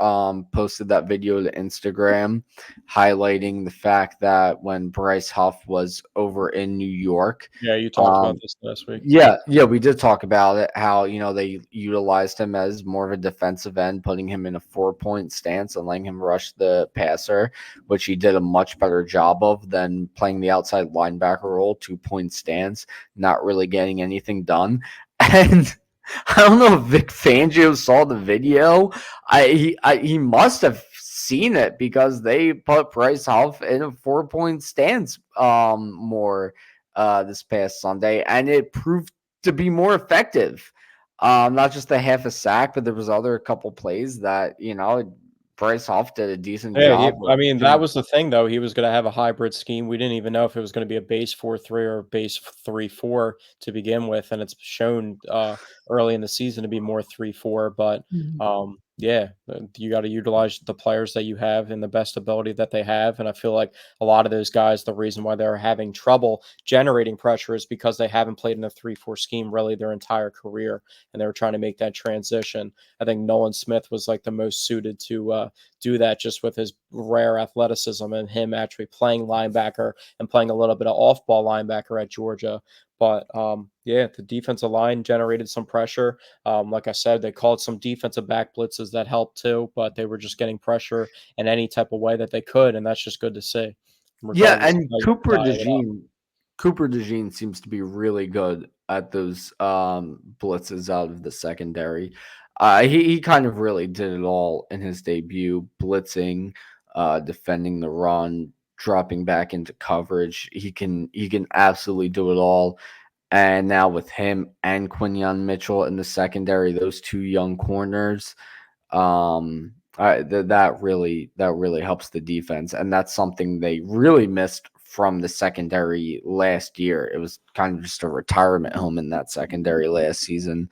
posted that video to Instagram highlighting the fact that when Bryce Huff was over in New York,
Yeah, you talked about
um,
this last week.
yeah, we did talk about it. How they utilized him as more of a defensive end, putting him in a 4-point stance and letting him rush the passer, which he did a much better job of than playing the outside linebacker role, 2-point stance, not really getting anything done. And I don't know if Vic Fangio saw the video. He must have seen it because they put Bryce Huff in a 4-point stance more this past Sunday, and it proved to be more effective. Not just a half a sack, but there was other couple plays that Bryce Huff did a decent
Yeah,
job with.
I mean, that was the thing, though. He was going to have a hybrid scheme. We didn't even know if it was going to be a base 4-3 or a base 3-4 to begin with, and it's shown early in the season to be more 3-4. But yeah, you got to utilize the players that you have and the best ability that they have. And I feel like a lot of those guys, the reason why they're having trouble generating pressure is because they haven't played in a 3-4 scheme really their entire career, and they were trying to make that transition. I think Nolan Smith was like the most suited to do that just with his rare athleticism and him actually playing linebacker and playing a little bit of off-ball linebacker at Georgia. But yeah, the defensive line generated some pressure. Like I said, they called some defensive back blitzes that helped too, but they were just getting pressure in any type of way that they could, and that's just good to see,
Yeah,
regardless of
and
how you dial it up.
Cooper DeJean seems to be really good at those blitzes out of the secondary. He kind of really did it all in his debut, blitzing, defending the run, dropping back into coverage. He can absolutely do it all. And now with him and Quinyon Mitchell in the secondary, those two young corners, that really helps the defense, and that's something they really missed from the secondary last year. It was kind of just a retirement home in that secondary last season.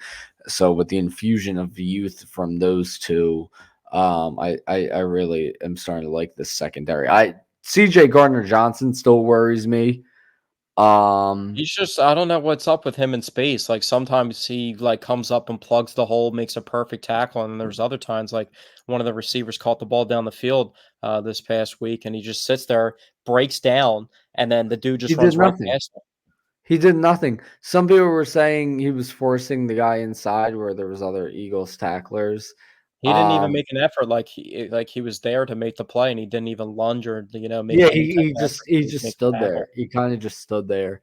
So with the infusion of youth from those two, I really am starting to like this secondary. CJ Gardner Johnson still worries me. Um,
He's just I don't know what's up with him in space. Like sometimes he like comes up and plugs the hole, makes a perfect tackle, and there's other times like one of the receivers caught the ball down the field this past week, and he just sits there, breaks down, and then the dude
he
just
did
runs right
nothing.
past him.
He did nothing. Some people were saying he was forcing the guy inside where there was other Eagles tacklers.
He didn't even
Um,
make an effort. Like he was there to make the play, and he didn't even lunge or make
yeah,
any type
he
of
just
effort
he
to
just
make
stood
a tackle.
there. He kind of just stood there.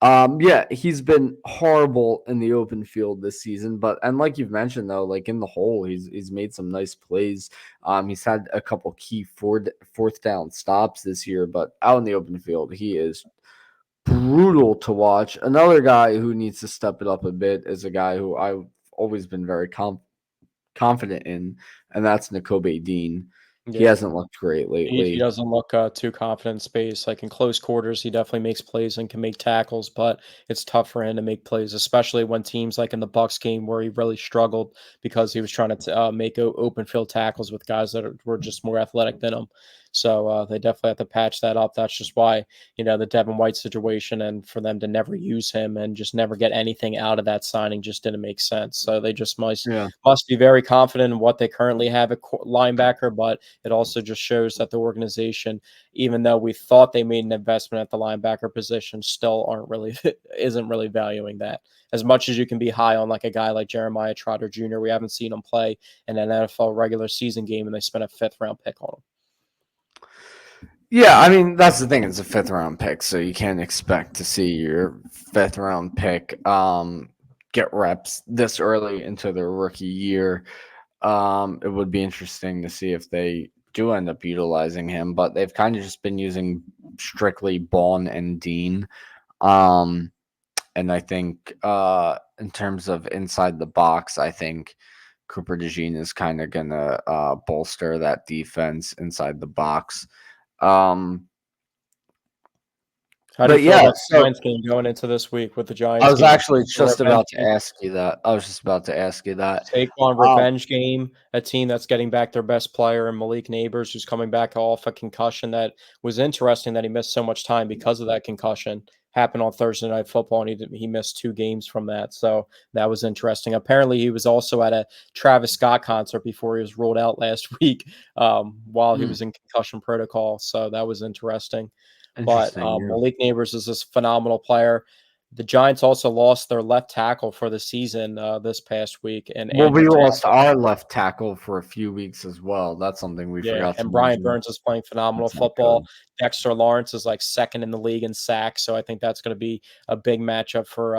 Yeah, he's been horrible in the open field this season, but and like you've mentioned though, like in the hole, he's made some nice plays. He's had a couple key fourth down stops this year, but out in the open field, he is brutal to watch. Another guy who needs to step it up a bit is a guy who I've always been very confident in, and that's N'Kobe Dean. He
Yeah.
hasn't looked great
He
lately.
doesn't look, too confident in space, like, in close quarters, he definitely makes plays and can make tackles, but it's tough for him to make plays, especially when teams like in the Bucks game where he really struggled because he was trying to make open field tackles with guys that were just more athletic than him. So, they definitely have to patch that up. That's just why, the Devin White situation and for them to never use him and just never get anything out of that signing just didn't make sense. So they just
Yeah.
must be very confident in what they currently have at linebacker, but it also just shows that the organization, even though we thought they made an investment at the linebacker position, still aren't really isn't really valuing that. As much as you can be high on like a guy like Jeremiah Trotter Jr., we haven't seen him play in an NFL regular season game, and they spent a fifth round pick on him.
Yeah, I mean that's the thing. It's a fifth round pick, so you can't expect to see your fifth round pick get reps this early into their rookie year. It would be interesting to see if they do end up utilizing him, but they've kind of just been using strictly Bond and Dean. Um, and I think in terms of inside the box, I think Cooper DeJean is kind of gonna bolster that defense inside the box. Um,
How do you
but
feel
yeah,
about the
so
Giants game going into this week with the
I
Giants
was
game?
actually
A
just
revenge
about to
game.
ask you that. I was just about to ask you that.
Saquon
Um,
revenge game, a team that's getting back their best player and Malik Neighbors, who's coming back off a concussion that was interesting that he missed so much time because of that concussion. happened on Thursday Night Football, and he missed 2 games from that. So that was interesting. Apparently, he was also at a Travis Scott concert before he was ruled out last week while he
Hmm,
was in concussion protocol. So that was interesting. But
interesting. Yeah.
Malik Neighbors is this phenomenal player. The Giants also lost their left tackle for the season this past week, and
Well,
Andrew
we lost
Taylor.
our left tackle for a few weeks as well. That's something we
Yeah,
forgot to
and Brian
mention.
Burns is playing phenomenal
That's not
football.
good.
Dexter Lawrence is like second in the league in sacks, so I think that's going to be a big matchup for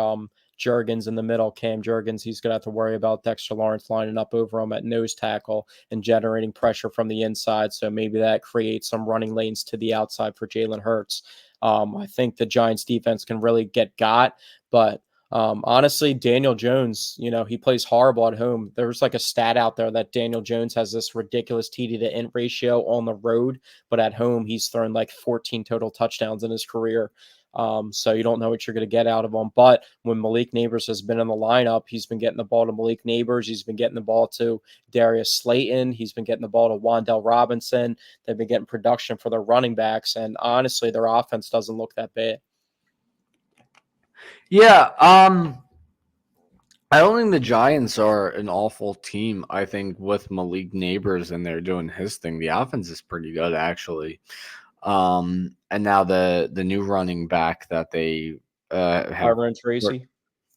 Jurgens in the middle. Cam Jurgens, he's going to have to worry about Dexter Lawrence lining up over him at nose tackle and generating pressure from the inside. So maybe that creates some running lanes to the outside for Jalen Hurts. I think the Giants defense can really get got, but honestly, Daniel Jones, he plays horrible at home. There's like a stat out there that Daniel Jones has this ridiculous TD to int ratio on the road, but at home he's thrown like 14 total touchdowns in his career. So you don't know what you're going to get out of him. But when Malik Neighbors has been in the lineup, he's been getting the ball to Malik Neighbors. He's been getting the ball to Darius Slayton. He's been getting the ball to Wandell Robinson. They've been getting production for their running backs. And honestly, their offense doesn't look that bad.
Yeah. I don't think the Giants are an awful team. I think with Malik Neighbors and they're doing his thing, the offense is pretty good actually. And now the new running back that they have.
Tyrone Tracy.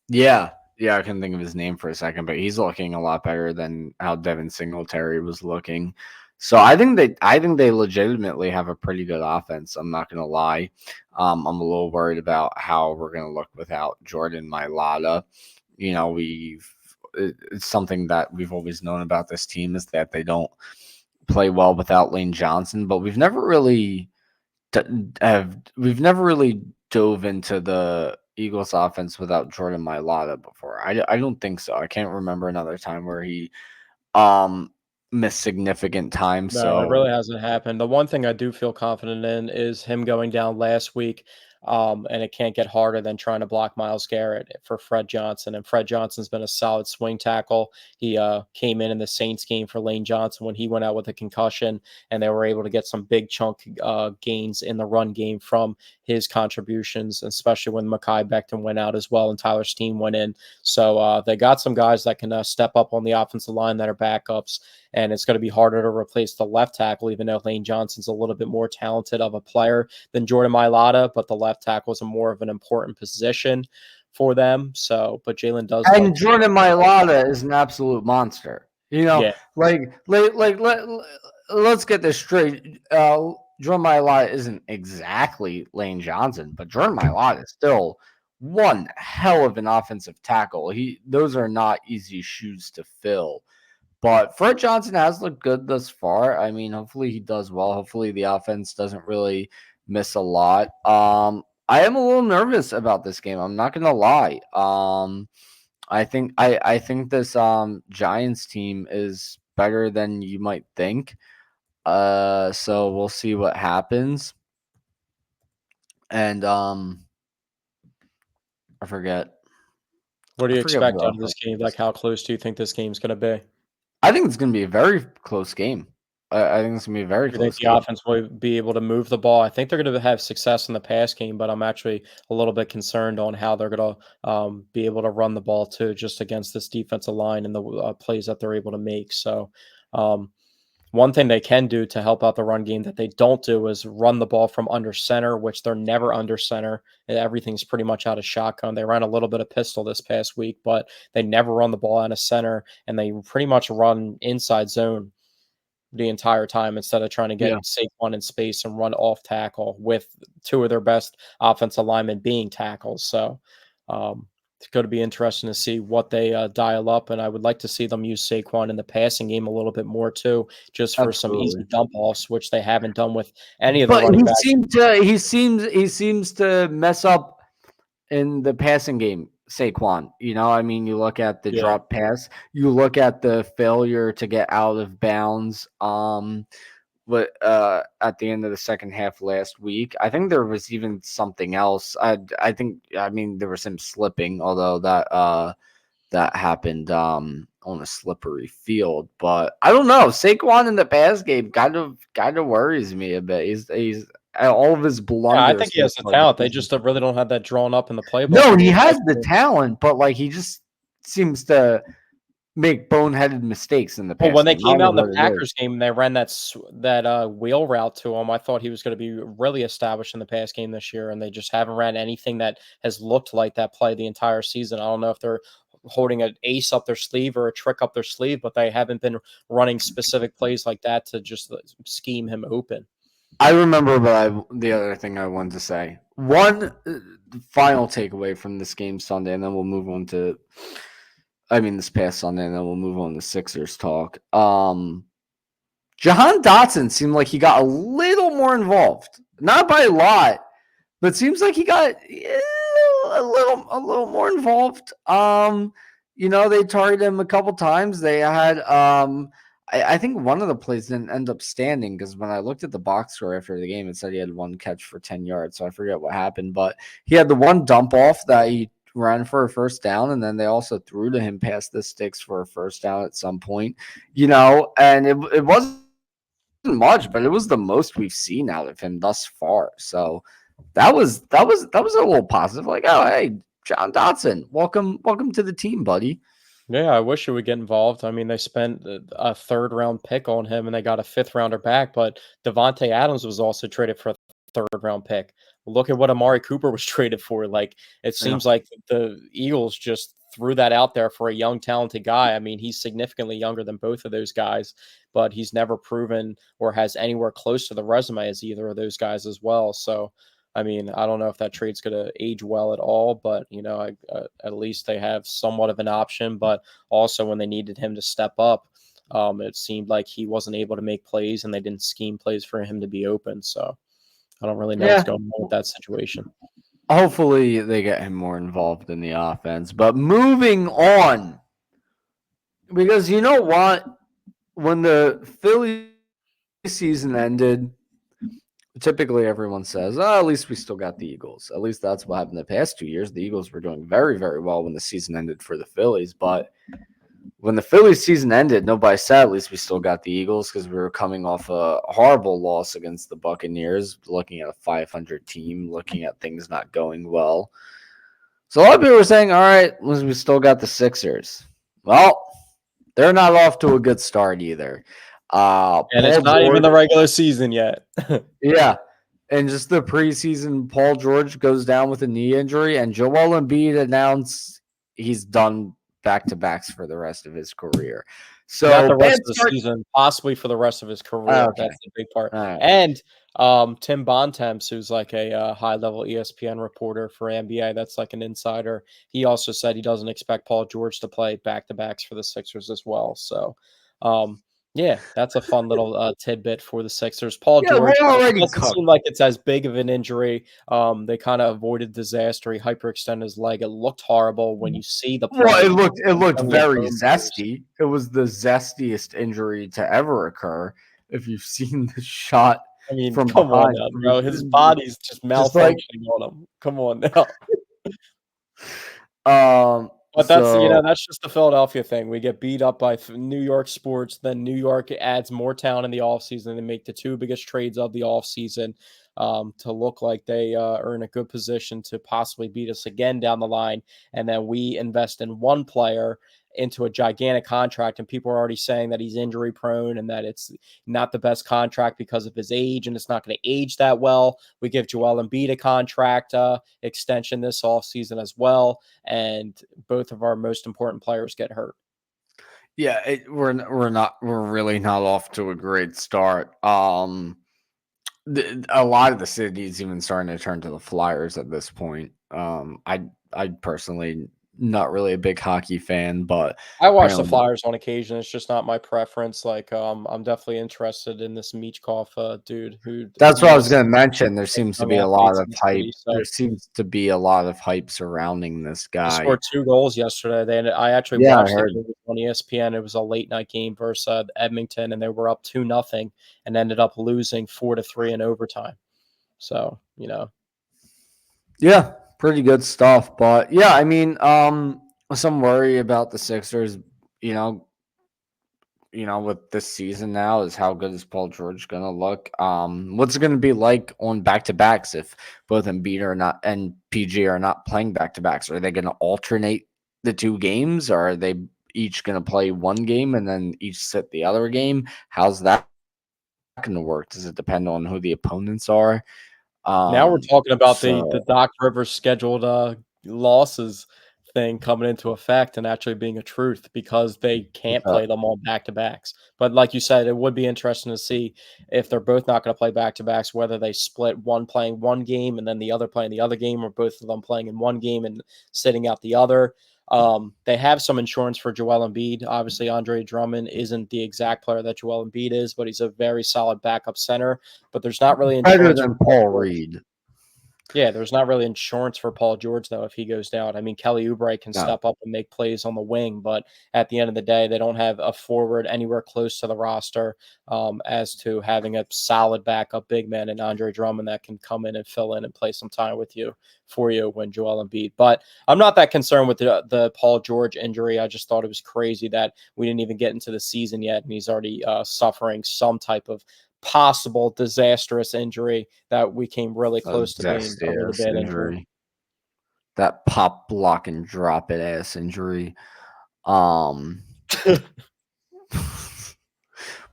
Yeah, yeah, I can think of his name for a second, but he's looking a lot better than how Devin Singletary was looking. So I think they legitimately have a pretty good offense. I'm not gonna lie. I'm a little worried about how we're gonna look without Jordan Mailata. It's something that we've always known about this team is that they don't play well without Lane Johnson, but we've never really dove into the Eagles offense without Jordan Mailata before. I don't think so. I can't remember another time where he um missed significant time.
No, it
So
really hasn't happened. The one thing I do feel confident in is him going down last week. And it can't get harder than trying to block Miles Garrett for Fred Johnson. And Fred Johnson's been a solid swing tackle. He came in the Saints game for Lane Johnson when he went out with a concussion, and they were able to get some big chunk gains in the run game from his contributions, especially when Mekhi Becton went out as well and Tyler Steen went in. So they got some guys that can step up on the offensive line that are backups, and it's going to be harder to replace the left tackle, even though Lane Johnson's a little bit more talented of a player than Jordan Mailata, but the left tackle is a more of an important position for them. So, but Jalen does like
and
to,
Jordan Mailata is an absolute monster.
yeah,
Let's get this straight. Jordan Mailata isn't exactly Lane Johnson, but Jordan Mailata is still one hell of an offensive tackle. Those are not easy shoes to fill. But Fred Johnson has looked good thus far. I mean, hopefully he does well. Hopefully the offense doesn't really miss a lot. I am a little nervous about this game. I'm not gonna lie. I think this Giants team is better than you might think. So we'll see what happens. And I forget.
what do
I
you
forget
expect
what
out
else
of
I
this
was
game?
gonna
Like,
say.
how close do you think this game's going to be?
I think it's gonna be a very close game. I think it's gonna be a very
Do you think
close
the
game.
offense will be able to move the ball? I think they're going to have success in the pass game, but I'm actually a little bit concerned on how they're going to be able to run the ball too, just against this defensive line and the plays that they're able to make. So, um, one thing they can do to help out the run game that they don't do is run the ball from under center, which they're never under center. Everything's pretty much out of shotgun. They ran a little bit of pistol this past week, but they never run the ball out of center, and they pretty much run inside zone the entire time instead of trying to
Yeah,
get Saquon in space and run off tackle with two of their best offensive linemen being tackles. So it's going to be interesting to see what they dial up, and I would like to see them use Saquon in the passing game a little bit more too, just for some easy
absolutely.
dump offs, which they haven't done with any of the
But
running backs.
he seems to mess up in the passing game, Saquon. I mean, you look at the
Yeah,
drop pass, you look at the failure to get out of bounds. But at the end of the second half last week, I think there was even something else. I mean, there was him slipping, although that happened on a slippery field. But I don't know. Saquon in the pass game kind of worries me a bit. all of his
Yeah, I
blunders
think he
so
has the
far this
talent. They
season.
just really don't have that drawn up in the playbook.
No,
I
he
mean,
has
last
the
year,
talent, but like he just seems to make boneheaded mistakes in the
well, when
passing
they
game. I
came
don't know
out in the
what it is.
Packers game and they ran that wheel route to him, I thought he was going to be really established in the pass game this year, and they just haven't ran anything that has looked like that play the entire season. I don't know if they're holding an ace up their sleeve or a trick up their sleeve, but they haven't been running specific plays like that to just scheme him open.
I remember, but the other thing I wanted to say. One final takeaway from this game Sunday, and then we'll move on to. I mean, this past Sunday, and then we'll move on to Sixers talk. Jahan Dotson seemed like he got a little more involved, not by a lot, but seems like he got a little more involved. They targeted him a couple times. They had I think one of the plays didn't end up standing because when I looked at the box score after the game, it said he had one catch for 10 yards. So I forget what happened, but he had the one dump off that he ran for a first down, and then they also threw to him past the sticks for a first down at some point, and it wasn't much, but it was the most we've seen out of him thus far. So that was a little positive. Like, oh hey, John Dotson, welcome to the team, buddy.
Yeah, I wish he would get involved. I mean, they spent a third round pick on him and they got a fifth rounder back, but Devontae Adams was also traded for a third round pick. Look at what Amari Cooper was traded for. Like, it
Yeah.
seems like the Eagles just threw that out there for a young, talented guy. I mean, he's significantly younger than both of those guys, but he's never proven or has anywhere close to the resume as either of those guys as well. So, I mean, I don't know if that trade's going to age well at all, but at least they have somewhat of an option. But also, when they needed him to step up, it seemed like he wasn't able to make plays, and they didn't scheme plays for him to be open. So I don't really know what's
Yeah.
going on with that situation.
Hopefully they get him more involved in the offense. But moving on, because you know what? When the Philly season ended, typically everyone says, oh, at least we still got the Eagles. At least that's what happened the past 2 years. The Eagles were doing very, very well when the season ended for the Phillies. But when the Phillies season ended, nobody said at least we still got the Eagles because we were coming off a horrible loss against the Buccaneers, looking at a 500 team, looking at things not going well. So a lot of people were saying, all right, we still got the Sixers. Well, they're not off to a good start either.
And it's
Paul
not even
George,
the regular season yet.
yeah. And just the preseason, Paul George goes down with a knee injury, and Joel Embiid announced he's done back-to-backs for the rest of his career.
Not
So
the
bad
rest of the
start.
season, possibly for the rest of his career.
Okay.
That's the big part.
All right.
And Tim Bontemps, who's like a high-level ESPN reporter for NBA, that's like an insider. He also said he doesn't expect Paul George to play back-to-backs for the Sixers as well. So, yeah, that's a fun little tidbit for the Sixers. Paul
Yeah, we're
George, it
already
doesn't
cooked.
seem like it's as big of an injury. They kind of avoided disaster. He hyperextended his leg. It looked horrible when you see the
Well,
play.
it looked
Only a
very
bone bruise.
zesty. It was the zestiest injury to ever occur. If you've seen the shot
I mean,
from
come on
behind,
now, bro. His
it's
body's just
just like
malfunctioning on him. Come on now.
um.
But that's
So
that's just the Philadelphia thing. We get beat up by New York sports. Then New York adds more talent in the offseason. They make the two biggest trades of the offseason to look like they are in a good position to possibly beat us again down the line. And then we invest in one player into a gigantic contract. And people are already saying that he's injury prone and that it's not the best contract because of his age and it's not going to age that well. We give Joel Embiid a contract extension this offseason as well. And both of our most important players get hurt.
yeah, we're really not off to a great start. A lot of the city's even starting to turn to the Flyers at this point. I personally not really a big hockey fan, but
I watch the
apparently
Flyers on occasion. It's just not my preference. Like, I'm definitely interested in this Michkov dude who,
that's what I was going to mention. There seems to
young
be a lot
athletes
of
in the
hype.
city.
There
So
seems to be a lot of hype surrounding this
he
guy.
scored 2 goals yesterday. I actually
Yeah, I
watched the
heard.
game on ESPN. It was a late night game versus Edmonton, and they were up 2-0 and ended up losing 4-3 in overtime. So,
Yeah, pretty good stuff. But yeah, I mean, some worry about the Sixers. You know, with this season now is how good is Paul George gonna look? What's it gonna be like on back to backs if both Embiid are not and PG are not playing back to backs? Are they gonna alternate the two games, or are they each gonna play one game and then each sit the other game? How's that gonna work? Does it depend on who the opponents are?
Now we're talking about the
So
Doc Rivers scheduled losses thing coming into effect and actually being a truth because they
what's
can't
up?
play them on back to backs. But like you said, it would be interesting to see if they're both not going to play back to backs, whether they split one playing one game and then the other playing the other game, or both of them playing in one game and sitting out the other. They have some insurance for Joel Embiid. Obviously, Andre Drummond isn't the exact player that Joel Embiid is, but he's a very solid backup center. But there's not really
Better
insurance for
than
Paul
Paul
George.
Reed.
Yeah, there's not really insurance for Paul George, though, if he goes down. I mean, Kelly Oubre can
No.
step up and make plays on the wing, but at the end of the day, they don't have a forward anywhere close to the roster as to having a solid backup big man and Andre Drummond that can come in and fill in and play some time with you for you when Joel Embiid. But I'm not that concerned with the Paul George injury. I just thought it was crazy that we didn't even get into the season yet, and he's already suffering some type of possible disastrous injury that we came really
A
close to being a
zesty
really
ass
bad injury.
injury. That pop block and drop it ass injury. Um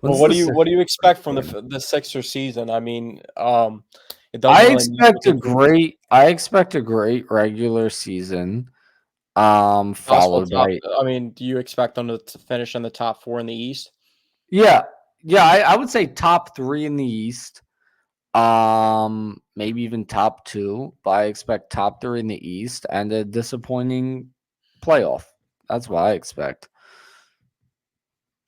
Well,
what's the
what do you expect from
situation?
the Sixers season? I mean, it doesn't really matter because
I expect a great regular season.
possible
Followed
top.
by
I mean, do you expect them to finish in the top four in the East?
yeah, yeah, I would say top three in the East. Maybe even top two, but I expect top three in the East and a disappointing playoff. That's what I expect.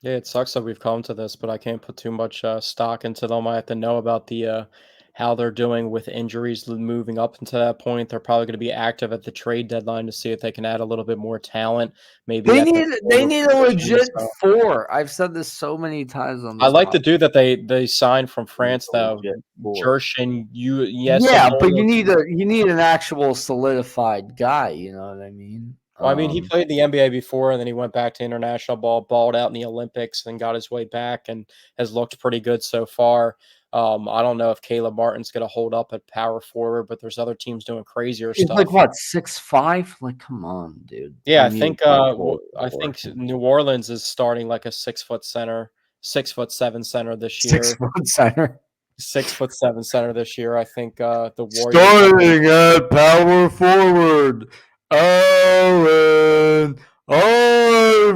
Yeah, it sucks that we've come to this, but I can't put too much stock into them. I have to know about the how they're doing with injuries moving up into that point. They're probably going to be active at the trade deadline to see if they can add a little bit more talent, maybe
They
at the
need they
forward
need a
position.
legit
So
four. I've said this so many times on
I
this
like the
podcast.
dude that they signed from
They need
France
a
though,
legit four.
Gershin. Yes,
Yeah, but you need an actual solidified guy. You know what I mean?
Well, I mean, he played the NBA before, and then he went back to international ball, balled out in the Olympics, and got his way back, and has looked pretty good so far. I don't know if Caleb Martin's going to hold up at power forward, but there's other teams doing crazier
He's like
stuff.
what 6'5"? Like, come on, dude.
Yeah,
You need a power
I
forward.
think New Orleans is starting like a 6 foot center, 6'7" center this
Six
year,
foot center.
6'7" center this year. I think the Warriors have a
Starting at power forward, Allen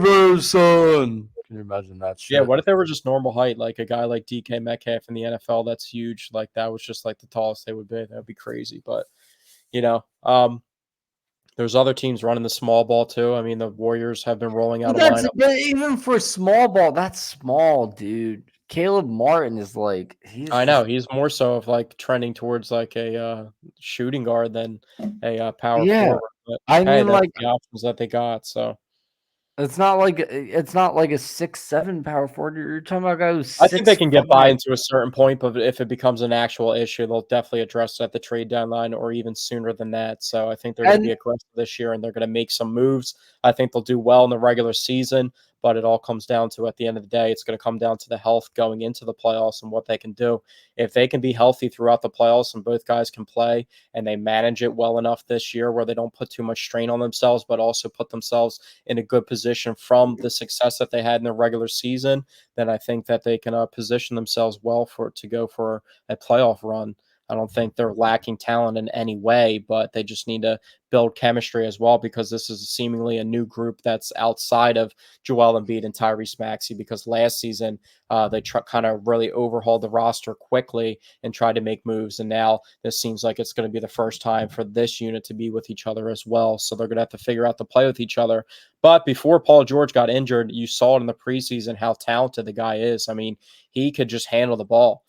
Iverson. Can you imagine that
Yeah,
shit?
what if they were just normal height, like a guy like DK Metcalf in the NFL that's huge, like that was just like the tallest they would be. That would be crazy. But you know, there's other teams running the small ball too. I mean, the Warriors have been rolling out a lineup.
But even for small ball, that's small, dude. Caleb Martin is like
I
he's
know
just
he's more so of like trending towards like a shooting guard than a power
yeah.
forward. But
I
hey,
mean,
that's
like
the options that they got. So
it's not like a 6'7" power forward. You're talking about a guy who's
I think they
six
can get by
five.
into a certain point, but if it becomes an actual issue, they'll definitely address it at the trade deadline or even sooner than that. So I think they're going to
And
be aggressive this year and they're going to make some moves. I think they'll do well in the regular season, but it all comes down to at the end of the day, it's going to come down to the health going into the playoffs and what they can do. If they can be healthy throughout the playoffs and both guys can play and they manage it well enough this year where they don't put too much strain on themselves, but also put themselves in a good position from the success that they had in the regular season, then I think that they can position themselves well for to go for a playoff run. I don't think they're lacking talent in any way, but they just need to build chemistry as well because this is seemingly a new group that's outside of Joel Embiid and Tyrese Maxey. Because last season they kind of really overhauled the roster quickly and tried to make moves, and now this seems like it's going to be the first time for this unit to be with each other as well. So they're going to have to figure out to play with each other. But before Paul George got injured, you saw it in the preseason how talented the guy is. I mean, he could just handle the ball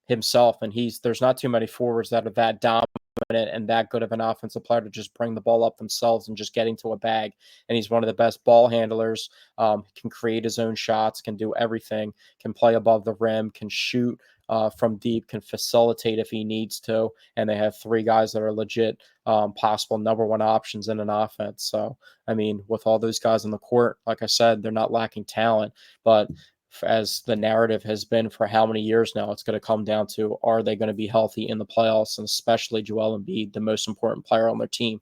himself, and there's not too many forwards that are that dominant and that good of an offensive player to just bring the ball up themselves and just get into a bag. And he's one of the best ball handlers. Can create his own shots, can do everything, can play above the rim, can shoot from deep, can facilitate if he needs to. And they have three guys that are legit possible number one options in an offense. So, I mean, with all those guys on the court, like I said, they're not lacking talent, but as the narrative has been for how many years now. It's going to come down to, are they going to be healthy in the playoffs, and especially Joel Embiid, the most important player on their team.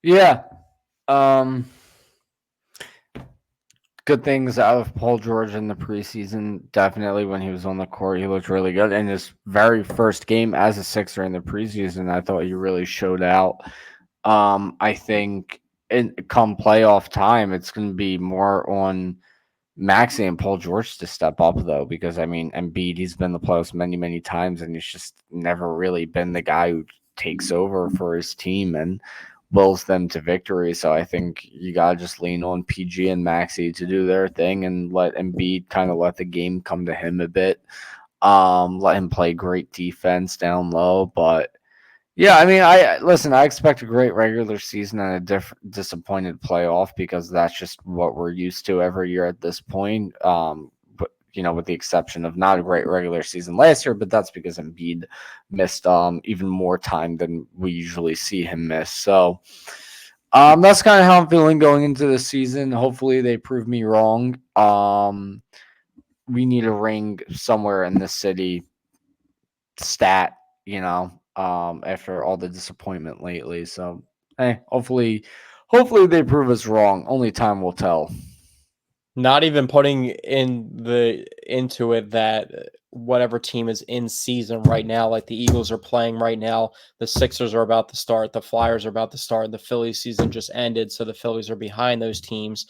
Yeah. Um, Good things out of Paul George in the preseason. Definitely when he was on the court, he looked really good. In his very first game as a Sixer in the preseason, I thought he really showed out. I think come playoff time, it's going to be more on Maxey and Paul George to step up, though, because I mean, Embiid, he's been in the playoffs many, many times, and he's just never really been the guy who takes over for his team and wills them to victory. So I think you gotta just lean on PG and Maxey to do their thing and let Embiid kind of let the game come to him a bit. Let him play great defense down low, but yeah, I mean, I listen. I expect a great regular season and a disappointed playoff because that's just what we're used to every year at this point. But with the exception of not a great regular season last year, but that's because Embiid missed even more time than we usually see him miss. So that's kind of how I'm feeling going into the season. Hopefully, they prove me wrong. We need a ring somewhere in the city stat, after all the disappointment lately. So, hey, hopefully they prove us wrong. Only time will tell.
Not even putting into it that whatever team is in season right now, like the Eagles are playing right now, the Sixers are about to start, the Flyers are about to start, the Phillies season just ended, so the Phillies are behind those teams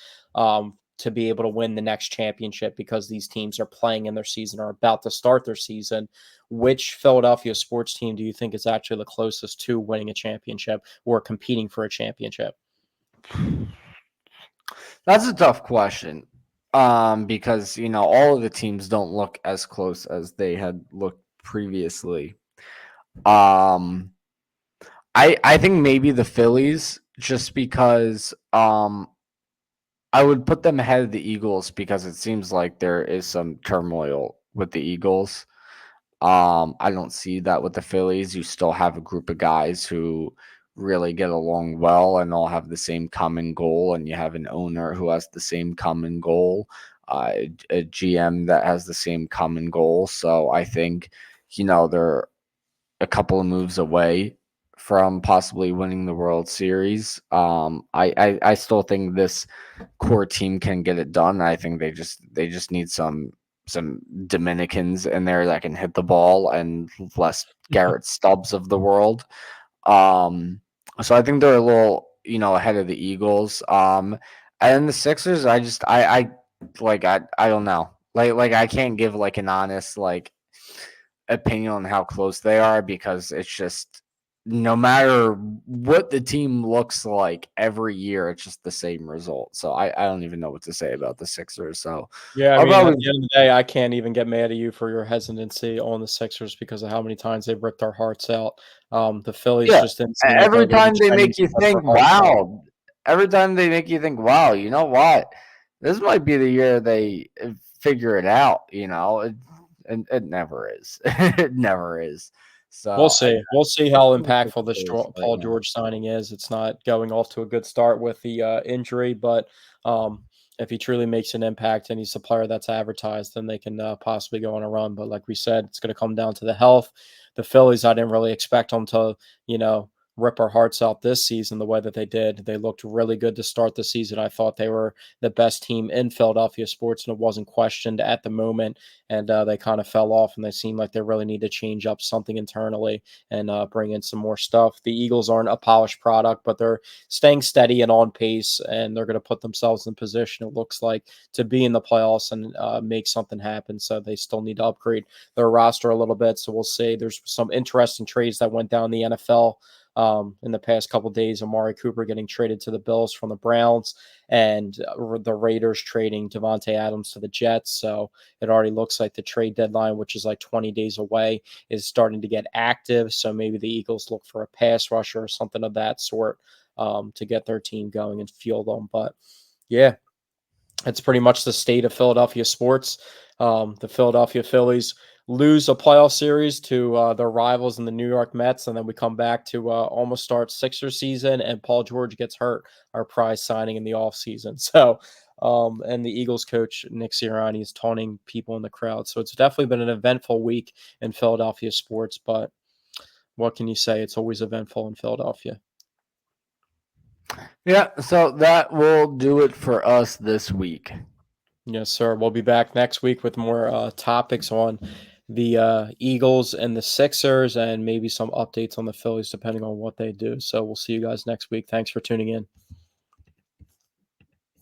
to be able to win the next championship because these teams are playing in their season or about to start their season. Which Philadelphia sports team do you think is actually the closest to winning a championship or competing for a championship?
That's a tough question. Because all of the teams don't look as close as they had looked previously. Um, I think maybe the Phillies, just because I would put them ahead of the Eagles because it seems like there is some turmoil with the Eagles. I don't see that with the Phillies. You still have a group of guys who really get along well and all have the same common goal, and you have an owner who has the same common goal, a GM that has the same common goal. So I think, they're a couple of moves away from possibly winning the World Series. I still think this core team can get it done. I think they just need some Dominicans in there that can hit the ball and less Garrett Stubbs of the world. So I think they're a little, ahead of the Eagles. And the Sixers, I don't know. Like I can't give like an honest opinion on how close they are because it's just no matter what the team looks like every year, it's just the same result. So I don't even know what to say about the Sixers. So
Yeah, I
I'll
mean, at
probably
the end of the day, I can't even get mad at you for your hesitancy on the Sixers because of how many times they've ripped our hearts out. The Phillies
yeah.
just didn't seem like they
Every
were going to
time
be
they
trending
make
to
you
rip our
think,
hearts out.
wow. Every time they make you think, wow, you know what? This might be the year they figure it out. And it never is. It never is.
We'll
So
see. We'll see how impactful this
Sixers right
Paul
now.
George signing is. It's not going off to a good start with the injury, but if he truly makes an impact and he's a player that's advertised, then they can possibly go on a run. But like we said, it's going to come down to the health. The Phillies, I didn't really expect them to, rip our hearts out this season the way that they did. They looked really good to start the season. I thought they were the best team in Philadelphia sports, and it wasn't questioned at the moment. And they kind of fell off, and they seem like they really need to change up something internally and bring in some more stuff. The Eagles aren't a polished product, but they're staying steady and on pace, and they're going to put themselves in position, it looks like, to be in the playoffs and make something happen. So they still need to upgrade their roster a little bit. So we'll see. There's some interesting trades that went down in the NFL in the past couple of days. Amari Cooper getting traded to the Bills from the Browns, and the Raiders trading Devontae Adams to the Jets. So it already looks like the trade deadline, which is like 20 days away, is starting to get active. So maybe the Eagles look for a pass rusher or something of that sort to get their team going and fuel them. But yeah, it's pretty much the state of Philadelphia sports. The Philadelphia Phillies lose a playoff series to their rivals in the New York Mets, and then we come back to almost start Sixers season, and Paul George gets hurt, our prize signing in the offseason. So And the Eagles coach, Nick Sirianni, is taunting people in the crowd. So it's definitely been an eventful week in Philadelphia sports, but what can you say? It's always eventful in Philadelphia.
Yeah, so that will do it for us this week.
Yes, sir. We'll be back next week with more topics on the Eagles and the Sixers and maybe some updates on the Phillies, depending on what they do. So we'll see you guys next week. Thanks for tuning in.